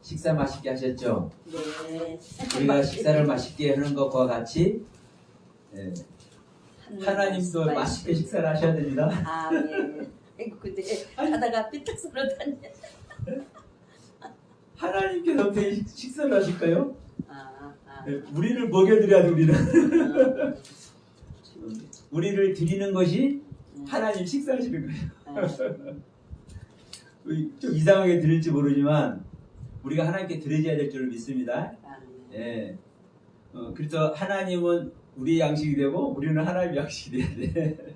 식사 맛있게 하셨죠? 네. 우리가 식사를 맛있게 하는 것과 같이 하나님도 맛있게 식사를 하셔야 됩니다. 아, 네. 아이고, 근데 하다가 삐딱서로 다녀. 하나님께서 어떻게 식사를 하실까요? 아. 우리를 먹여드려야 우리는. 어. 우리를 드리는 것이 하나님 식사하시는 거예요. 좀 이상하게 들릴지 모르지만 우리가 하나님께 드려야 될 줄 믿습니다. 예. 그래서 하나님은 우리의 양식이 되고 우리는 하나님의 양식이 돼야 돼.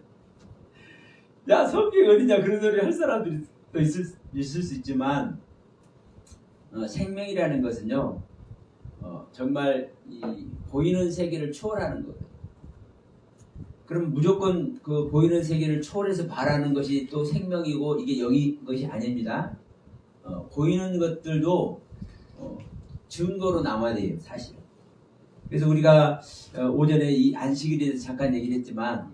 야, 성경이 어디냐 그런 소리 할 사람들이 또 있을 수 있지만 생명이라는 것은요 정말 이 보이는 세계를 초월하는 거예요. 그럼 무조건 그 보이는 세계를 초월해서 바라는 것이 또 생명이고 이게 영인 것이 아닙니다. 보이는 것들도 증거로 남아야 돼요, 사실. 그래서 우리가 오전에 이 안식일에 대해서 잠깐 얘기를 했지만,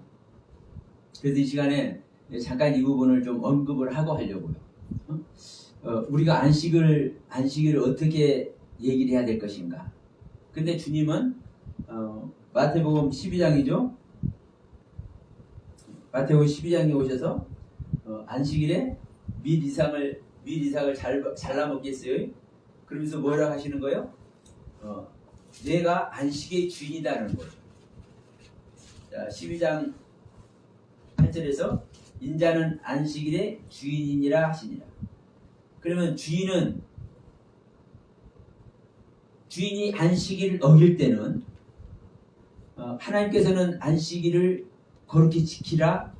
그래서 이 시간에 잠깐 이 부분을 좀 언급을 하고 하려고요. 우리가 안식일을 어떻게 얘기를 해야 될 것인가. 근데 주님은 마태복음 12장이죠. 마태복음 12장에 오셔서 안식일에 밀 이상을 잘라 먹겠어요. 그러면서 뭐라 하시는 거예요? 내가 안식의 주인이다라는 거죠. 자, 12장 8절에서 인자는 안식일의 주인이니라 하시니라. 그러면 주인이 안식일을 어길 때는 하나님께서는 안식일을 거룩히 지키라,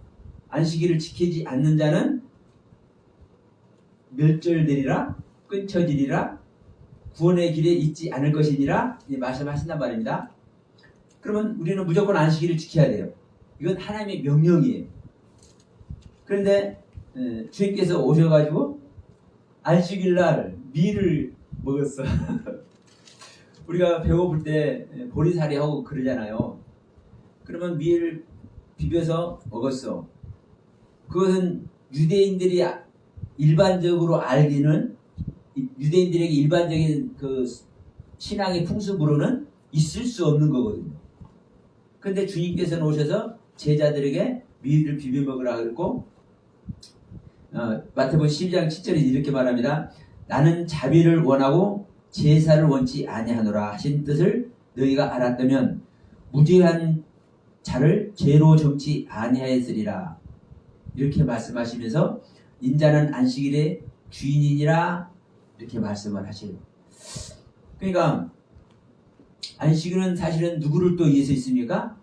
안식일을 지키지 않는 자는 멸절되리라, 끊쳐지리라, 구원의 길에 있지 않을 것이니라 말씀하신단 말입니다. 그러면 우리는 무조건 안식일을 지켜야 돼요. 이건 하나님의 명령이에요. 그런데 주님께서 오셔가지고 안식일날 밀을 먹었어. 우리가 배고플 때 보리살이 하고 그러잖아요. 그러면 밀 비벼서 먹었어. 그것은 유대인들이 일반적으로 알기는 유대인들에게 일반적인 그 신앙의 풍습으로는 있을 수 없는 거거든요. 그런데 주님께서는 오셔서 제자들에게 밀을 비벼 먹으라 그랬고 마태복음 12장 7절에 이렇게 말합니다. 나는 자비를 원하고 제사를 원치 아니하노라 하신 뜻을 너희가 알았다면 무죄한 자를 죄로 정치 아니하였으리라. 이렇게 말씀하시면서 인자는 안식일의 주인이니라 이렇게 말씀을 하셔요. 그러니까 안식일은 사실은 누구를 또 위해서 있습니까?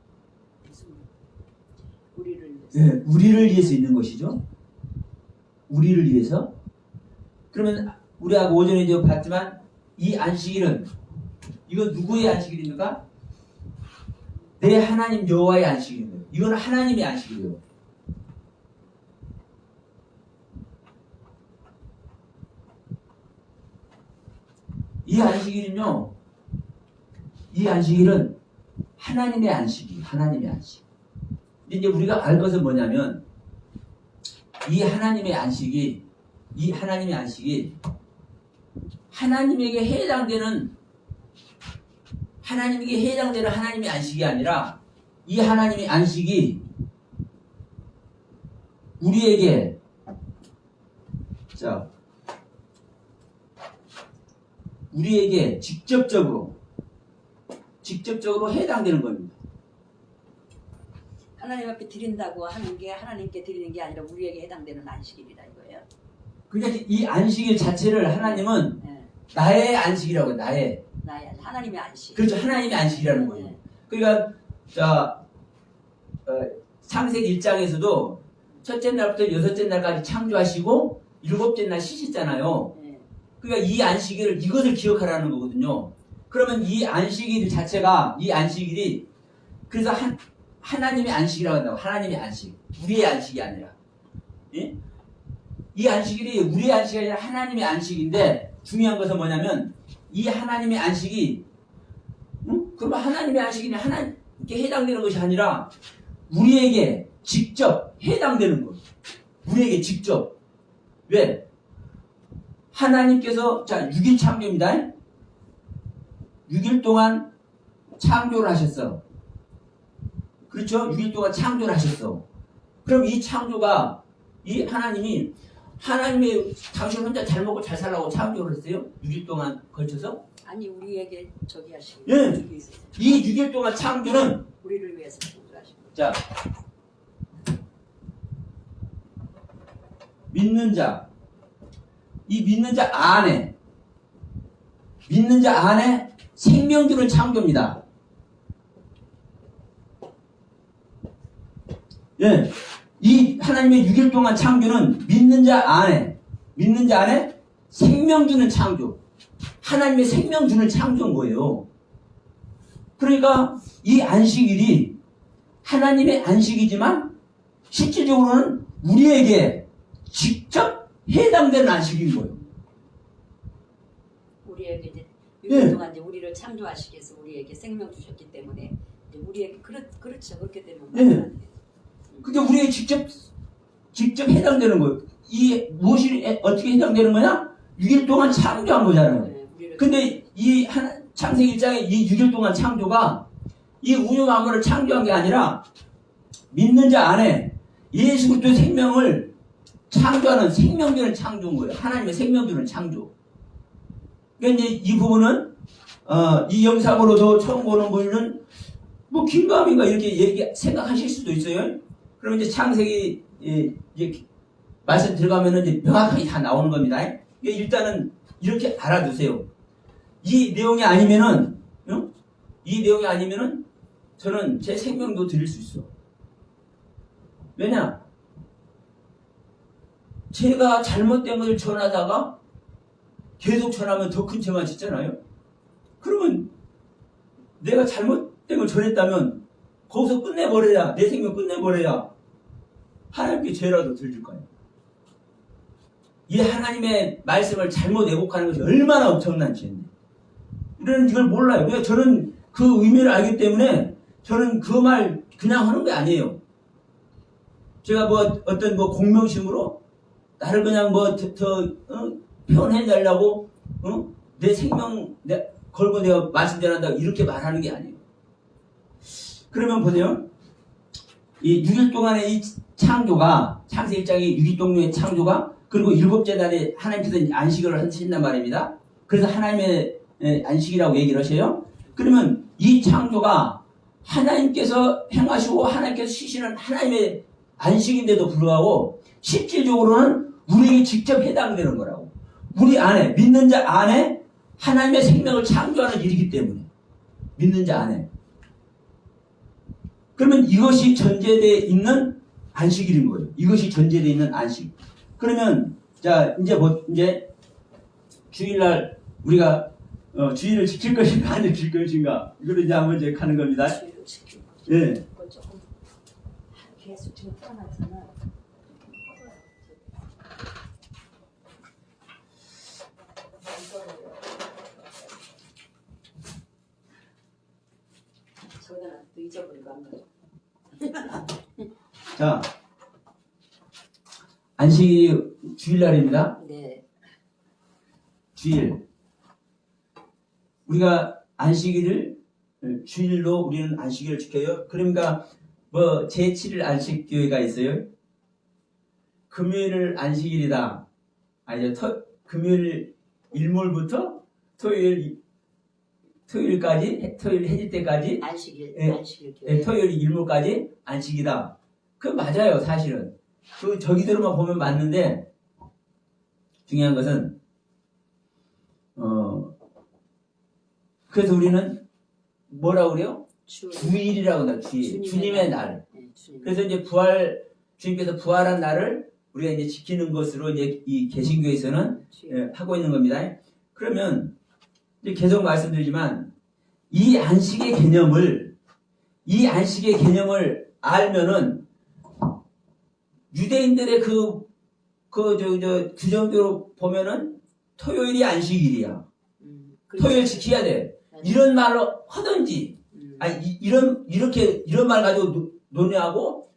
우리를 위해서. 네, 우리를 위해서 있는 것이죠. 우리를 위해서. 그러면 우리가 오전에 이제 봤지만 이 안식일은 이건 누구의 안식일입니까? 내 하나님 여호와의 안식일인 거예요. 이건 하나님의 안식일이에요. 이 안식일은요, 이 안식일은 하나님의 안식이에요. 하나님의 안식. 근데 이제 우리가 알 것은 뭐냐면, 이 하나님의 안식이 하나님에게 해당되는 하나님의 안식이 아니라, 이 하나님의 안식이 우리에게, 우리에게 직접적으로 해당되는 겁니다. 하나님 앞에 드린다고 하는 게 하나님께 드리는 게 아니라 우리에게 해당되는 안식일이다 이거예요. 그러니까 이 안식일 자체를 하나님은 나의 안식이라고 해요. 나의 하나님의 안식. 그렇죠. 하나님의 안식이라는 거예요. 그러니까 창세기 1장에서도 첫째 날부터 여섯째 날까지 창조하시고 일곱째 날 쉬셨잖아요. 그러니까 이 안식일을 이것을 기억하라는 거거든요. 그러면 이 안식일 자체가 이 안식일이 그래서 하나님의 안식이라고 한다고. 하나님의 안식. 우리의 안식이 아니라. 예? 이 안식일이 우리의 안식이 아니라 하나님의 안식인데 중요한 것은 뭐냐면 이 하나님의 안식이 그러면 하나님의 안식이 하나님께 해당되는 것이 아니라 우리에게 직접 해당되는 것. 우리에게 직접. 왜? 하나님께서 자 6일 창조입니다. 6일 동안 창조를 하셨어. 그렇죠? 6일 동안 창조를 하셨어. 그럼 이 창조가 이 하나님이 하나님의 당신 혼자 잘 먹고 잘 살라고 창조를 했어요? 6일 동안 걸쳐서? 아니 우리에게 저기 하시고 예. 이 6일 동안 창조는 우리를 위해서 창조하시고. 자 믿는 자, 이 믿는 자 안에 생명 주는 창조입니다. 예, 이 하나님의 6일 동안 창조는 믿는 자 안에 생명 주는 창조, 하나님의 생명 주는 창조인 거예요. 그러니까 이 안식일이 하나님의 안식이지만 실질적으로는 우리에게 직접 해당되는 안식인 거예요. 우리에게 이제 예. 6일 동안 이제 우리를 창조하시기 위해서 우리에게 생명 주셨기 때문에 이제 우리에게 그렇죠. 그렇게 되면 예. 그게 우리에게 직접 해당되는 거예요. 이 무엇이 어떻게 해당되는 거냐? 6일 동안 창조한 거잖아요. 네, 근데 이 창세기 1장의 이 6일 동안 창조가 이 우주 만물을 창조한 게 아니라 믿는 자 안에 예수 그리스도의 생명을 창조하는 생명주는 창조인 거예요. 하나님의 생명주는 창조. 그러니까 이제 이 부분은 이 영상으로도 처음 보는 분은 뭐 긴가민가 이렇게 생각하실 수도 있어요. 그러면 이제 창세기 이제 말씀 들어가면은 이제 명확하게 다 나오는 겁니다. 일단은 이렇게 알아두세요. 이 내용이 아니면은 저는 제 생명도 드릴 수 있어. 왜냐? 제가 잘못된 걸 전하다가 계속 전하면 더 큰 죄만 짓잖아요. 그러면 내가 잘못된 걸 전했다면 거기서 끝내버려야, 내 생명 끝내버려야 하나님께 죄라도 들줄 거예요. 이 하나님의 말씀을 잘못 왜곡하는 것이 얼마나 엄청난 죄인데. 우리는 이걸 몰라요. 그래서 저는 그 의미를 알기 때문에 저는 그 말 그냥 하는 게 아니에요. 제가 뭐 어떤 뭐 공명심으로 나를 그냥 뭐 표현해내려고 내 생명 걸고 내가 말씀 전한다고 이렇게 말하는 게 아니에요. 그러면 보세요. 이 6일 동안의 이 창조가 창세 1장의 6일 동안의 창조가 그리고 7째 날에 하나님께서 안식을 하신단 말입니다. 그래서 하나님의 안식이라고 얘기를 하셔요. 그러면 이 창조가 하나님께서 행하시고 하나님께서 쉬시는 하나님의 안식인데도 불구하고 실질적으로는 우리에게 직접 해당되는 거라고. 우리 안에 믿는 자 안에 하나님의 생명을 창조하는 일이기 때문에 믿는 자 안에. 그러면 이것이 전제되어 있는 안식일인 거예요. 이것이 전제되어 있는 안식. 그러면 자 이제 주일날 우리가 주일을 지킬 것인가 안 지킬 것인가 이걸 이제 한번 이제 가는 겁니다. 주일을 지키고. 예. 조금 계속 지금 떠나잖아. 저는 또 잊어버리고 안 가죠. 자 안식일이 주일날입니다. 네. 주일. 우리가 안식일을 주일로 우리는 안식일을 지켜요. 그러니까 뭐 제7일 안식교회가 있어요. 금요일을 안식일이다. 아니죠. 금요일 일몰부터 토요일까지 토요일 해질 때까지 안식일 예, 토요일 일몰까지 안식이다. 그 맞아요, 사실은. 그 저기대로만 보면 맞는데 중요한 것은 그래서 우리는 뭐라고 그래요? 주일이라고 한다. 주일. 주님의 날. 네, 주님. 그래서 이제 주님께서 부활한 날을 우리가 이제 지키는 것으로 이제 이 개신교에서는 하고 있는 겁니다. 그러면 이제 계속 말씀드리지만 이 안식의 개념을 알면은 유대인들의 규정대로 보면은 토요일이 안식일이야. 토요일 지켜야 돼. 이런 말로 하든지, 이런 말 가지고 논의하고,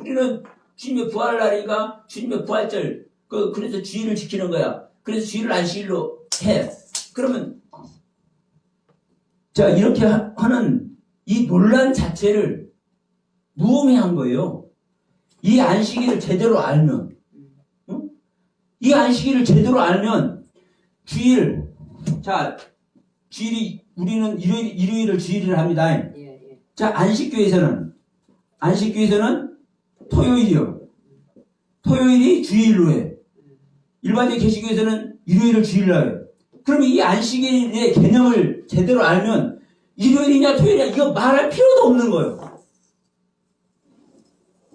우리는 주님의 부활날이니까 주님의 부활절, 그래서 주일을 지키는 거야. 그래서 주일을 안식일로 해. 그러면 자 이렇게 하는 이 논란 자체를 무의미한 거예요. 이 안식일을 제대로 알면, 응? 이 안식일을 제대로 알면 주일, 자 주일이 우리는 일요일을 주일을 합니다. 예, 예. 자 안식교에서는 토요일이요. 토요일이 주일로 해. 일반적 개신교에서는 일요일을 주일로 해요. 그러면 이 안식일의 개념을 제대로 알면 일요일이냐 토요일이냐 이거 말할 필요도 없는 거예요.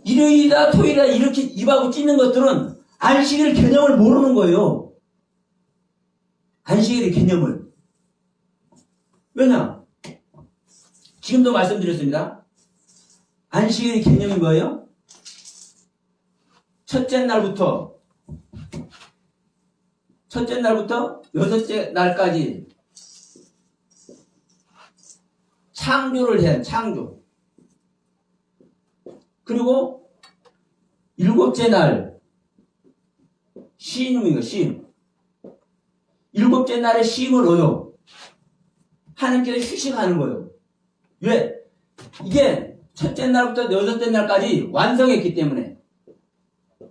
일요일이다 토요일이다 이렇게 입하고 찢는 것들은 안식일 개념을 모르는 거예요. 안식일의 개념을. 왜냐? 지금도 말씀드렸습니다. 안식일의 개념이 뭐예요? 첫째 날부터 여섯째 날까지 창조를 해야 돼. 창조. 그리고 일곱째 날 쉼입니다. 쉼. 일곱째 날에 쉼을 얻어. 하나님께서 휴식하는 거예요. 왜? 이게 첫째 날부터 여섯째 날까지 완성했기 때문에.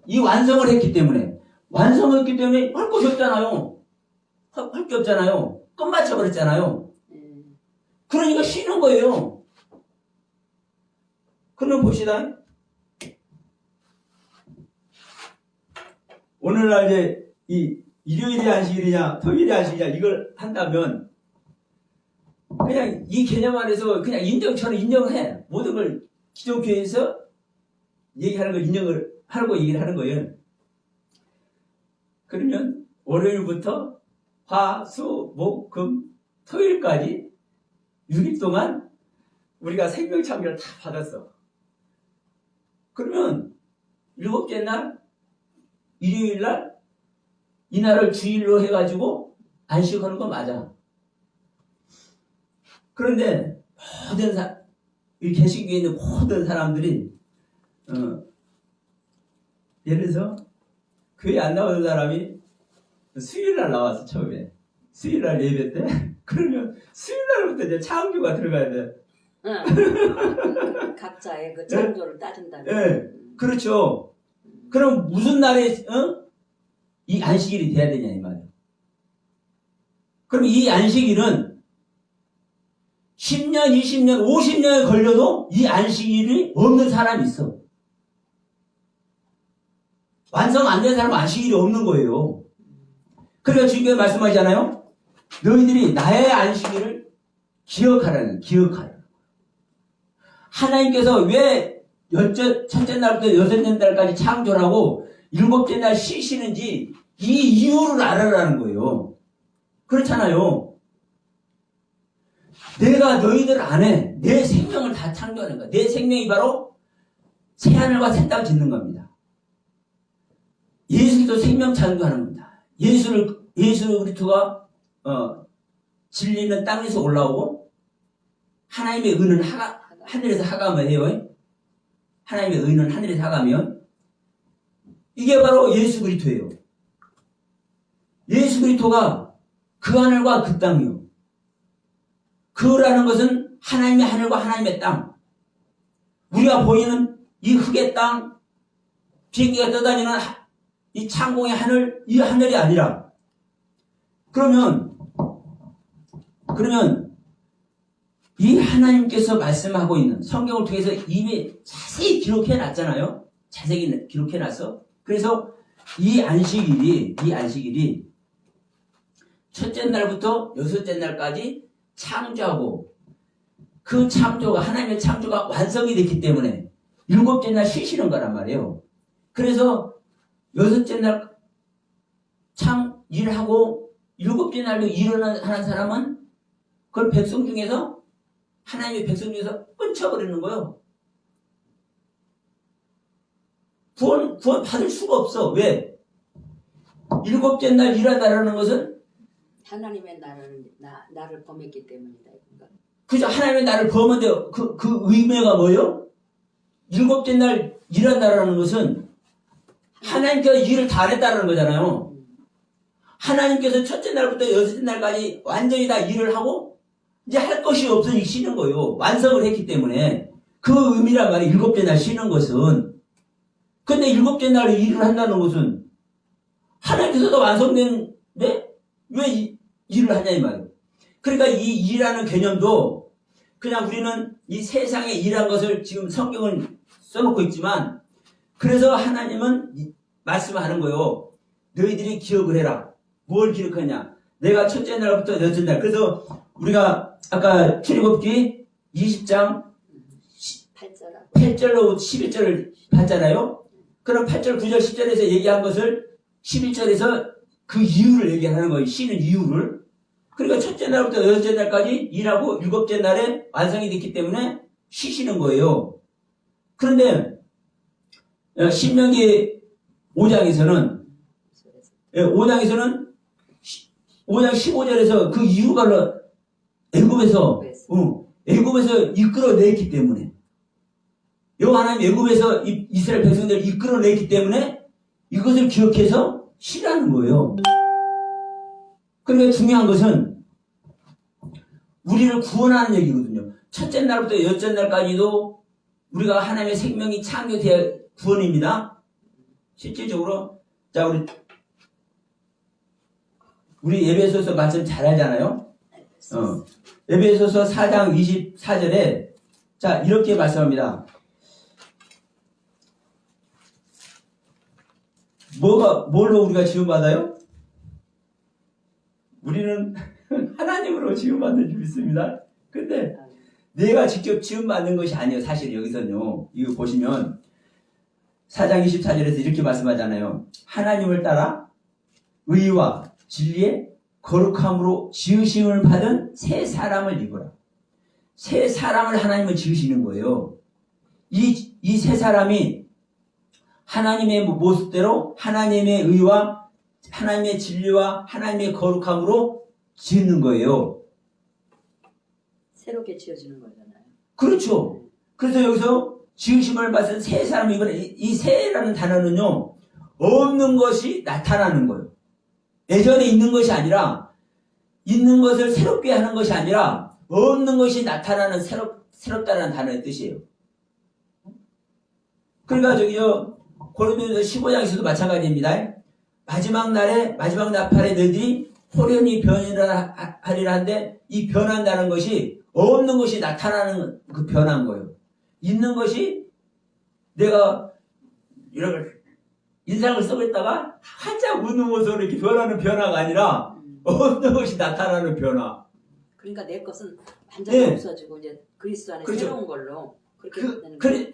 이 완성을 했기 때문에. 완성했기 때문에 할 것이 없잖아요. 할 게 없잖아요. 끝마쳐버렸잖아요. 그러니까 쉬는 거예요. 그럼 봅시다. 오늘날 이제 이 일요일이 안식일이냐 토요일이 안식일이냐 이걸 한다면 그냥 이 개념 안에서 그냥 인정처럼 인정해. 모든 걸 기독교에서 얘기하는 걸 인정을 하고 얘기를 하는 거예요. 그러면 월요일부터 화, 수, 목, 금, 토요일까지 6일 동안 우리가 생명창조를 다 받았어. 그러면 일곱째 날 일요일 날 이날을 주일로 해가지고 안식하는 거 맞아. 그런데 모든 이 개신교에 있는 모든 사람들이 예를 들어서 교회 안 나오는 사람이 수요일날 나왔어. 처음에 수요일날 예배 때 그러면 수요일날부터 이제 창조가 들어가야 돼. 응. 각자의 그 창조를 따진다면. 네, 그렇죠. 그럼 무슨 날에 이 안식일이 돼야 되냐 이 말이에요. 그럼 이 안식일은 10년, 20년, 50년이 걸려도 이 안식일이 없는 사람이 있어. 완성 안 된 사람은 안식일이 없는 거예요. 그러니까 주님께서 말씀하시잖아요. 너희들이 나의 안식일을 기억하라는 기억하라. 하나님께서 왜 첫째 날부터 여섯째 날까지 창조를 하고 일곱째 날 쉬시는지 이 이유를 알아라는 거예요. 그렇잖아요. 내가 너희들 안에 내 생명을 다 창조하는 거야. 내 생명이 바로 새하늘과 새 땅을 짓는 겁니다. 예수도 생명 창조하는 겁니다. 예수 그리스도가 진리는 땅에서 올라오고 하나님의 의는 하늘에서 하가면 해요. 하나님의 의는 하늘에서 하가면 이게 바로 예수 그리스도예요. 예수 그리스도가 그 하늘과 그 땅이요. 그라는 것은 하나님의 하늘과 하나님의 땅. 우리가 보이는 이 흙의 땅, 비행기가 떠다니는 이 창공의 하늘, 이 하늘이 아니라 그러면 이 하나님께서 말씀하고 있는 성경을 통해서 이미 자세히 기록해 놨잖아요. 자세히 기록해 놨어. 그래서 이 안식일이 첫째 날부터 여섯째 날까지 창조하고 그 창조가 하나님의 창조가 완성이 됐기 때문에 일곱째 날 쉬시는 거란 말이에요. 그래서 여섯째 날 일하고 일곱째 날도 일을 하는 사람은 그걸 백성 중에서 하나님의 백성 중에서 끊쳐버리는 거예요. 구원 받을 수가 없어. 왜? 일곱째 날 일하다라는 것은 하나님의 나를 범했기 때문이다. 그죠? 하나님의 나를 범한데 그 의미가 뭐예요? 일곱째 날 일한다라는 것은 하나님께서 일을 다 했다는 거잖아요. 하나님께서 첫째 날부터 여섯째 날까지 완전히 다 일을 하고 이제 할 것이 없으니 쉬는 거예요. 완성을 했기 때문에. 그 의미란 말이 일곱째 날 쉬는 것은. 근데 일곱째 날 일을 한다는 것은 하나님께서도 완성된데 왜 일을 하냐 이 말이에요. 그러니까 이 일이라는 개념도 그냥 우리는 이 세상에 일한 것을 지금 성경을 써놓고 있지만 그래서 하나님은 말씀하는 거예요. 너희들이 기억을 해라. 뭘 기억하냐. 내가 첫째 날부터 여섯째 날. 그래서 우리가 아까 출애굽기 20장 8절로 11절을 봤잖아요. 그럼 8절, 9절, 10절에서 얘기한 것을 11절에서 그 이유를 얘기하는 거예요. 쉬는 이유를. 그러니까 첫째 날부터 여섯째 날까지 일하고 일곱째 날에 완성이 됐기 때문에 쉬시는 거예요. 그런데 신명기 5장에서는 5장 15절에서 그 이유가 애굽에서 이끌어냈기 때문에 여호와 하나님 애굽에서 이스라엘 백성들을 이끌어냈기 때문에 이것을 기억해서 쉬라는 거예요. 그러니까 중요한 것은 우리를 구원하는 얘기거든요. 첫째 날부터 여섯째 날까지도 우리가 하나님의 생명이 창조되어 구원입니다. 실질적으로 자 우리 에베소서 말씀 잘 알잖아요. 에베소서 4장 24절에 자 이렇게 말씀합니다. 뭘로 우리가 지음받아요? 우리는 하나님으로 지음받는 줄 믿습니다. 근데 내가 직접 지음받는 것이 아니에요. 사실 여기서는요. 이거 보시면 4장 24절에서 이렇게 말씀하잖아요. 하나님을 따라 의와 진리의 거룩함으로 지으심을 받은 새 사람을 입어라. 새 사람을 하나님은 지으시는 거예요. 이 새 사람이 하나님의 모습대로 하나님의 의와 하나님의 진리와 하나님의 거룩함으로 지는 거예요. 새롭게 지어지는 거잖아요. 그렇죠. 그래서 여기서 지으심을 받은 새 사람이 이 새라는 단어는요. 없는 것이 나타나는 거예요. 예전에 있는 것이 아니라 있는 것을 새롭게 하는 것이 아니라 없는 것이 나타나는 새롭다는 단어의 뜻이에요. 그러니까 저기요 고린도전서 15장에서도 마찬가지입니다. 마지막 날에 마지막 나팔에 너희들이 호련히 변이라 하리라 하는데 이 변한다는 것이 없는 것이 나타나는 그 변한 거예요. 있는 것이 내가 이런 인상을 쓰고 있다가 활짝 웃는 모습으로 이렇게 변하는 변화가 아니라 없는 것이 나타나는 변화. 그러니까 내 것은 완전히 네. 없어지고 이제 그리스도 안에 그렇죠. 새로운 걸로 그렇게 되는 거예요.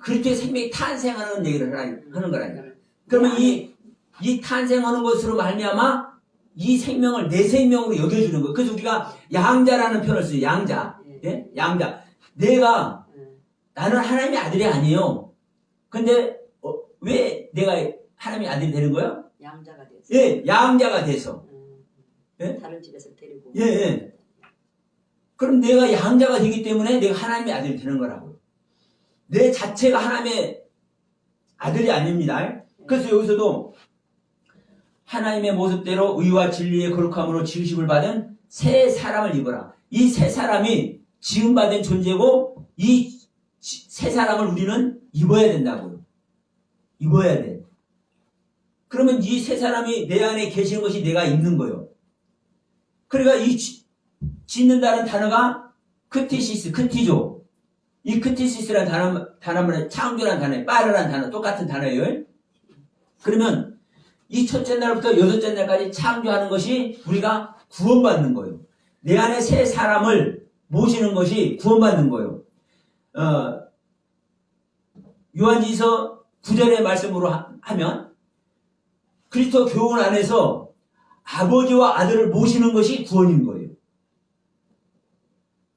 그리스도의 생명이 탄생하는 얘기를 하는 거라니까. 그러면 이 탄생하는 것으로 말미암아 이 생명을 내 생명으로 여겨주는 거예요. 그래서 우리가 양자라는 표현을 써요. 양자. 예? 양자. 나는 하나님의 아들이 아니에요. 근데 왜 내가 하나님의 아들이 되는 거예요? 양자가 돼서. 예, 양자가 돼서. 예? 다른 집에서 데리고. 예. 그럼 내가 양자가 되기 때문에 내가 하나님의 아들이 되는 거라고요. 내 자체가 하나님의 아들이 아닙니다. 그래서 여기서도 하나님의 모습대로 의와 진리의 거룩함으로 지으심을 받은 새 사람을 입어라. 이 새 사람이 지음받은 존재고 이 새 사람을 우리는 입어야 된다고요. 입어야 돼. 그러면 이 새 사람이 내 안에 계시는 것이 내가 입는 거예요. 그러니까 이 짓는다는 단어가 크티시스, 이 크티시스라는 단어는 창조라는 단어예요. 빠르라는 단어, 똑같은 단어예요. 그러면 이 첫째 날부터 여섯째 날까지 창조하는 것이 우리가 구원받는 거예요. 내 안에 새 사람을 모시는 것이 구원받는 거예요. 요한지서 9절의 말씀으로 하면 그리스도 교훈 안에서 아버지와 아들을 모시는 것이 구원인 거예요.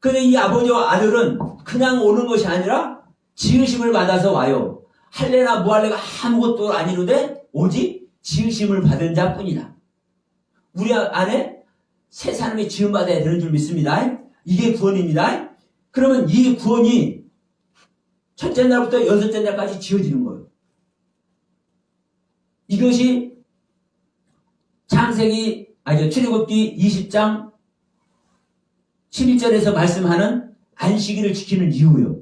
근데 이 아버지와 아들은 그냥 오는 것이 아니라 지으심을 받아서 와요. 할래나 무할래가 아무것도 아니로되 오직 지으심을 받은 자뿐이다. 우리 안에 새 사람이 지음받아야 되는 줄 믿습니다. 이게 구원입니다. 그러면 이 구원이 첫째 날부터 여섯째 날까지 지어지는 거예요. 이것이 출애굽기 20장 11절에서 말씀하는 안식일을 지키는 이유요.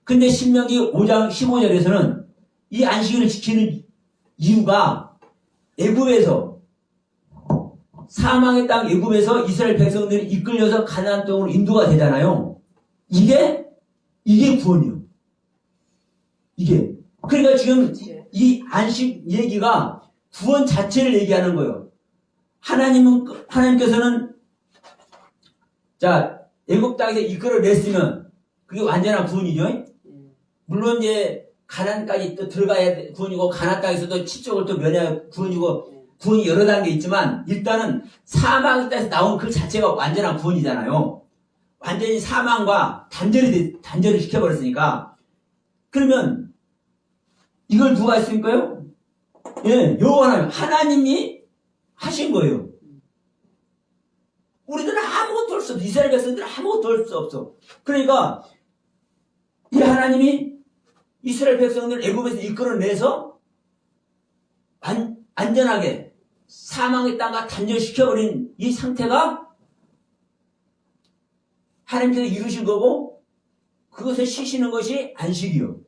근데 신명기 5장 15절에서는 이 안식일을 지키는 이유가 애굽에서 사망의 땅 애굽에서 이스라엘 백성들이 이끌려서 가나안 땅으로 인도가 되잖아요. 이게 구원이요. 이게. 그러니까 지금 이 안식 얘기가 구원 자체를 얘기하는 거예요. 하나님께서는 자, 애굽 땅에서 이끌어냈으면 그게 완전한 구원이죠. 물론 이제 가나안까지 또 들어가야 돼, 구원이고 가나안 땅에서도 치적을 또 면해야 구원이고 구원이 여러 단계 있지만 일단은 사망의 땅에서 나온 그 자체가 완전한 구원이잖아요. 완전히 사망과 단절을 시켜버렸으니까. 그러면 이걸 누가 했을까요? 예, 여호와 하나님이 하신 거예요. 우리들은 아무것도 할 수 없어. 이스라엘 백성들은 아무것도 할 수 없어. 그러니까 이 하나님이 이스라엘 백성들을 애굽에서 이끌어내서 안전하게 사망의 땅과 단절시켜버린 이 상태가 하나님께서 이루신 거고 그것을 쉬시는 것이 안식이요.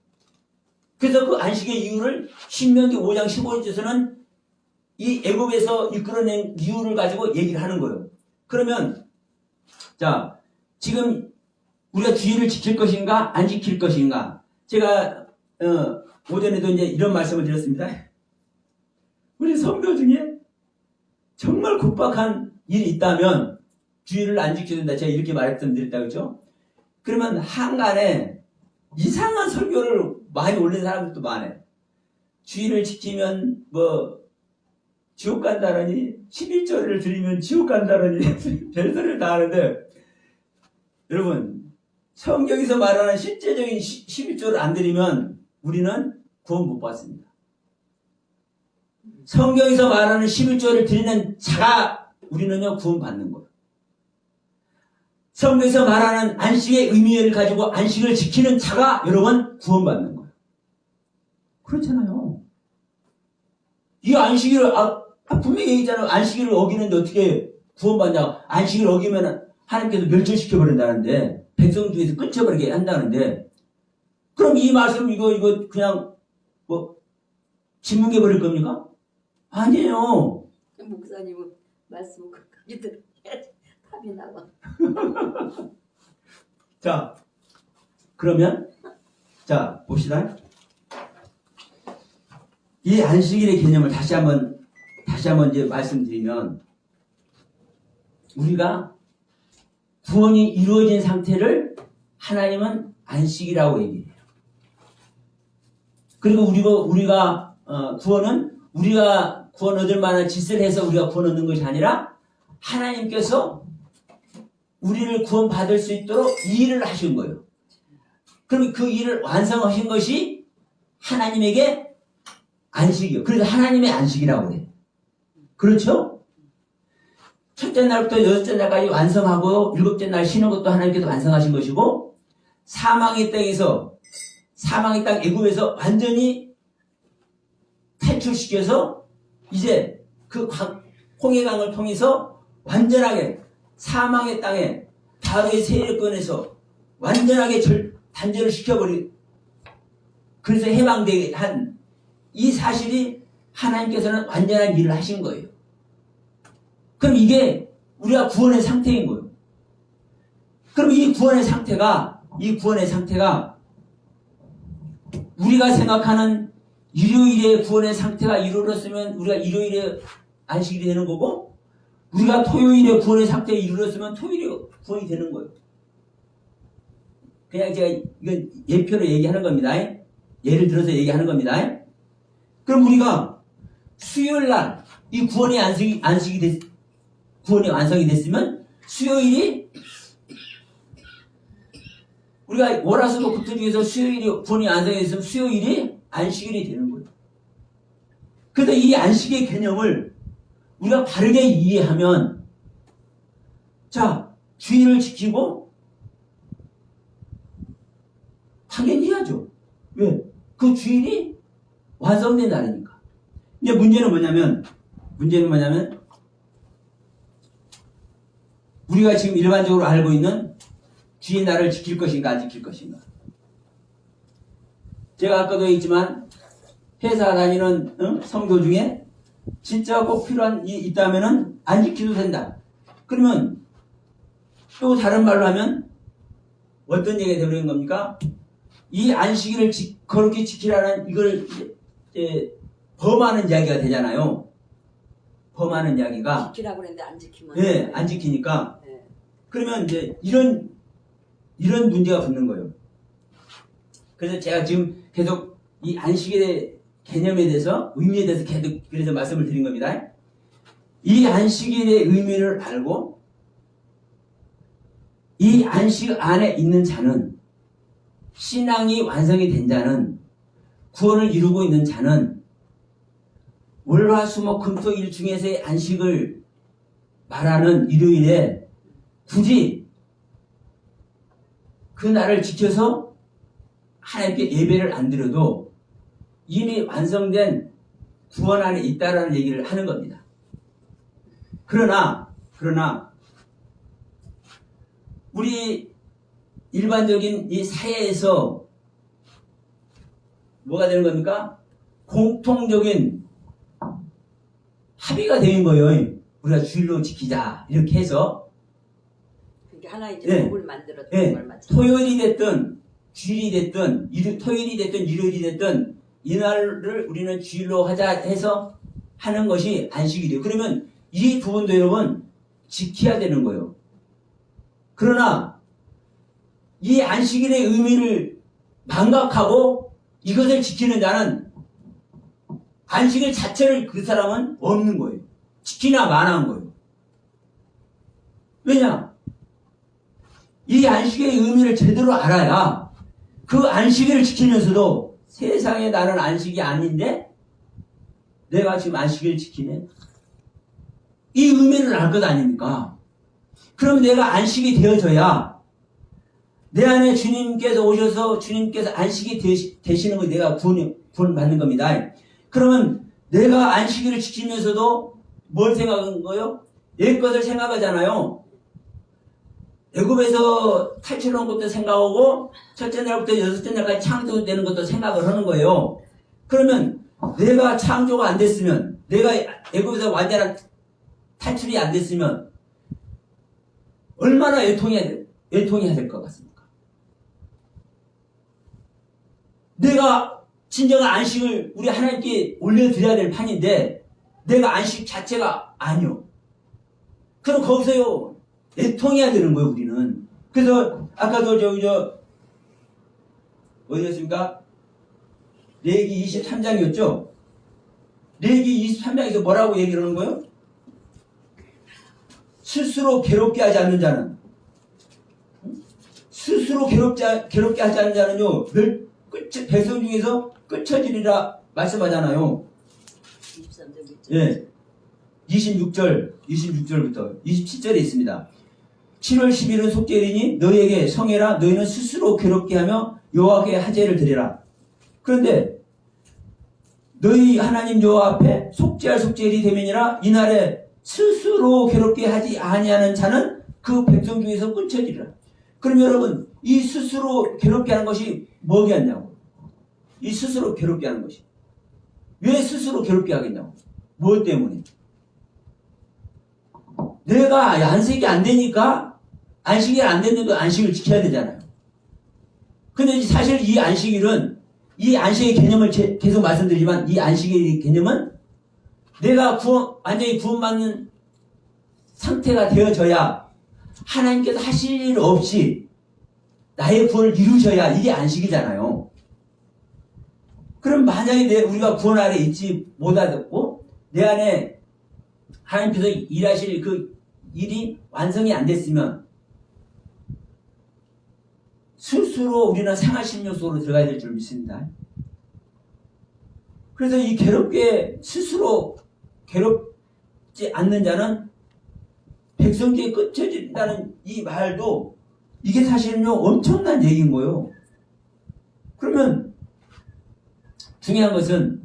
그래서 그 안식의 이유를 신명기 5장 15절에서는 이 애굽에서 이끌어낸 이유를 가지고 얘기를 하는 거예요. 그러면 자, 지금 우리가 주의를 지킬 것인가 안 지킬 것인가? 제가 오전에도 이제 이런 말씀을 드렸습니다. 우리 성도 중에 정말 급박한 일이 있다면 주의를 안 지켜야 된다. 제가 이렇게 말씀드렸다 그렇죠? 그러면 한간에 이상한 설교를 많이 올리는 사람들도 많아요. 주의를 지키면 뭐 지옥 간다더니 11조를 드리면 지옥 간다더니 별소리를 다 하는데 여러분 성경에서 말하는 실제적인 11조를 안 드리면 우리는 구원 못 받습니다. 성경에서 말하는 11조를 드리는 자가 우리는요 구원 받는 거예요. 성경에서 말하는 안식의 의미를 가지고 안식을 지키는 자가 여러분 구원 받는 거예요. 그렇잖아요. 이 안식일을 분명히 얘기했잖아요. 안식일을 어기는데 어떻게 구원받냐. 안식일을 어기면 하나님께서 멸절시켜버린다는데 백성 중에서 끊쳐버리게 한다는데 그럼 이 말씀 이거 그냥 뭐 짓뭉개 버릴 겁니까? 아니에요. 목사님은 말씀을 끝까지 들어야지 답이 나와. 자, 그러면 자 봅시다. 이 안식일의 개념을 다시 한번 이제 말씀드리면 우리가 구원이 이루어진 상태를 하나님은 안식이라고 얘기해요. 그리고 우리가 구원은 우리가 구원 얻을 만한 짓을 해서 우리가 구원 얻는 것이 아니라 하나님께서 우리를 구원 받을 수 있도록 이 일을 하신 거예요. 그럼 그 일을 완성하신 것이 하나님에게 안식이요. 그래서 하나님의 안식이라고 해요. 그렇죠? 첫째 날부터 여섯째 날까지 완성하고 일곱째 날 쉬는 것도 하나님께서 완성하신 것이고 사망의 땅 애굽에서 완전히 탈출시켜서 이제 그 홍해강을 통해서 완전하게 사망의 땅에 바로의 세력권에서 완전하게 단절을 시켜버린 그래서 해방되게 한 이 사실이 하나님께서는 완전한 일을 하신 거예요. 그럼 이게 우리가 구원의 상태인 거예요. 그럼 이 구원의 상태가 우리가 생각하는 일요일의 구원의 상태가 이루어졌으면 우리가 일요일에 안식이 되는 거고 우리가 토요일에 구원의 상태에 이르렀으면 토요일에 구원이 되는 거예요. 그냥 제가 이건 예표로 얘기하는 겁니다. 예를 들어서 얘기하는 겁니다. 그럼 우리가 수요일 날 이 구원이 완성이 됐으면 수요일이 우리가 월화수목금토 중에서 수요일이 구원이 완성이 됐으면 수요일이 안식일이 되는 거예요. 그래서 이 안식의 개념을 우리가 바르게 이해하면 자 주일을 지키고 당연히 해야죠. 왜? 그 주일이 완성된 날이니까. 이제 문제는 뭐냐면 우리가 지금 일반적으로 알고 있는 주의 날을 지킬 것인가 안 지킬 것인가. 제가 아까도 얘기했지만 회사 다니는 성도 중에 진짜 꼭 필요한 일이 있다면은 안 지켜도 된다. 그러면 또 다른 말로 하면 어떤 얘기가 되는 겁니까? 이 안식일을 거룩히 지키라는 이걸 이제 범하는 이야기가 되잖아요. 범하는 이야기가. 지키라고 그랬는데 안 지키면. 네, 안 지키니까. 네. 그러면 이제 이런 문제가 붙는 거예요. 그래서 제가 지금 계속 이 안식일의 개념에 대해서, 의미에 대해서 계속 그래서 말씀을 드린 겁니다. 이 안식일의 의미를 알고 이 안식 안에 있는 자는, 신앙이 완성이 된 자는, 구원을 이루고 있는 자는 월화수목금토일 중에서의 안식을 말하는 일요일에 굳이 그 날을 지켜서 하나님께 예배를 안 드려도 이미 완성된 구원 안에 있다라는 얘기를 하는 겁니다. 그러나 우리 일반적인 이 사회에서 뭐가 되는 겁니까? 공통적인 합의가 되는 거예요. 우리가 주일로 지키자 이렇게 해서. 그게 하나 이제 네. 법을 만들었던 네. 걸 맞죠. 토요일이 됐든 주일이 됐든 토요일이 됐든 일요일이 됐든 이날을 우리는 주일로 하자 해서 하는 것이 안식일이에요. 그러면 이 부분도 여러분 지켜야 되는 거예요. 그러나 이 안식일의 의미를 망각하고 이것을 지키는 자는 안식일 자체를 그 사람은 없는 거예요. 지키나 마나한 거예요. 왜냐? 이 안식의 의미를 제대로 알아야 그 안식일을 지키면서도 세상에 나는 안식이 아닌데 내가 지금 안식일을 지키네. 이 의미를 알 것 아닙니까? 그럼 내가 안식이 되어져야 내 안에 주님께서 오셔서 주님께서 안식이 되시는 거 내가 구원 받는 겁니다. 그러면 내가 안식일을 지키면서도 뭘 생각하는 거예요? 옛 것을 생각하잖아요. 애굽에서 탈출한 것도 생각하고 첫째 날부터 여섯째 날까지 창조되는 것도 생각을 하는 거예요. 그러면 내가 창조가 안 됐으면, 내가 애굽에서 완전한 탈출이 안 됐으면 얼마나 애통해야 될 것 같습니까? 내가 진정한 안식을 우리 하나님께 올려드려야 될 판인데 내가 안식 자체가 아니요. 그럼 거기서요 애통해야 되는 거예요, 우리는. 그래서 아까도 어디였습니까? 레위기 23장이었죠? 레위기 23장에서 뭐라고 얘기를 하는 거예요? 스스로 괴롭게 하지 않는 자는, 스스로 괴롭게 하지 않는 자는요, 백성 중에서 끝처지리라 말씀하잖아요. 23절. 예. 26절부터 27절에 있습니다. 7월 10일은 속죄일이니 너희에게 성해라. 너희는 스스로 괴롭게 하며 여호와께 하제를 드리라. 그런데 너희 하나님 여호와 앞에 속죄할 속죄일이 되면이라. 이날에 스스로 괴롭게 하지 아니하는 자는 그 백성 중에서 끊쳐지리라. 그럼 여러분, 이 스스로 괴롭게 하는 것이 뭐겠냐고. 이 스스로 괴롭게 하는 것이 왜 스스로 괴롭게 하겠냐고. 뭐 때문에? 내가 안식이 안 되니까 안식이 안 됐는데도 안식을 지켜야 되잖아요. 근데 사실 이 안식일은, 이 안식의 개념을 계속 말씀드리지만, 이 안식의 개념은 내가 완전히 구원받는 상태가 되어져야 하나님께서 하실 일 없이 나의 구원을 이루셔야 이게 안식이잖아요. 그럼 만약에 우리가 구원 아래 있지 못하고 내 안에 하나님께서 일하실 그 일이 완성이 안 됐으면 스스로 우리는 생활신령 속으로 들어가야 될 줄 믿습니다. 그래서 이 스스로 괴롭지 않는 자는 백성지에 끝쳐진다는 이 말도 이게 사실은요 엄청난 얘기인 거예요. 그러면 중요한 것은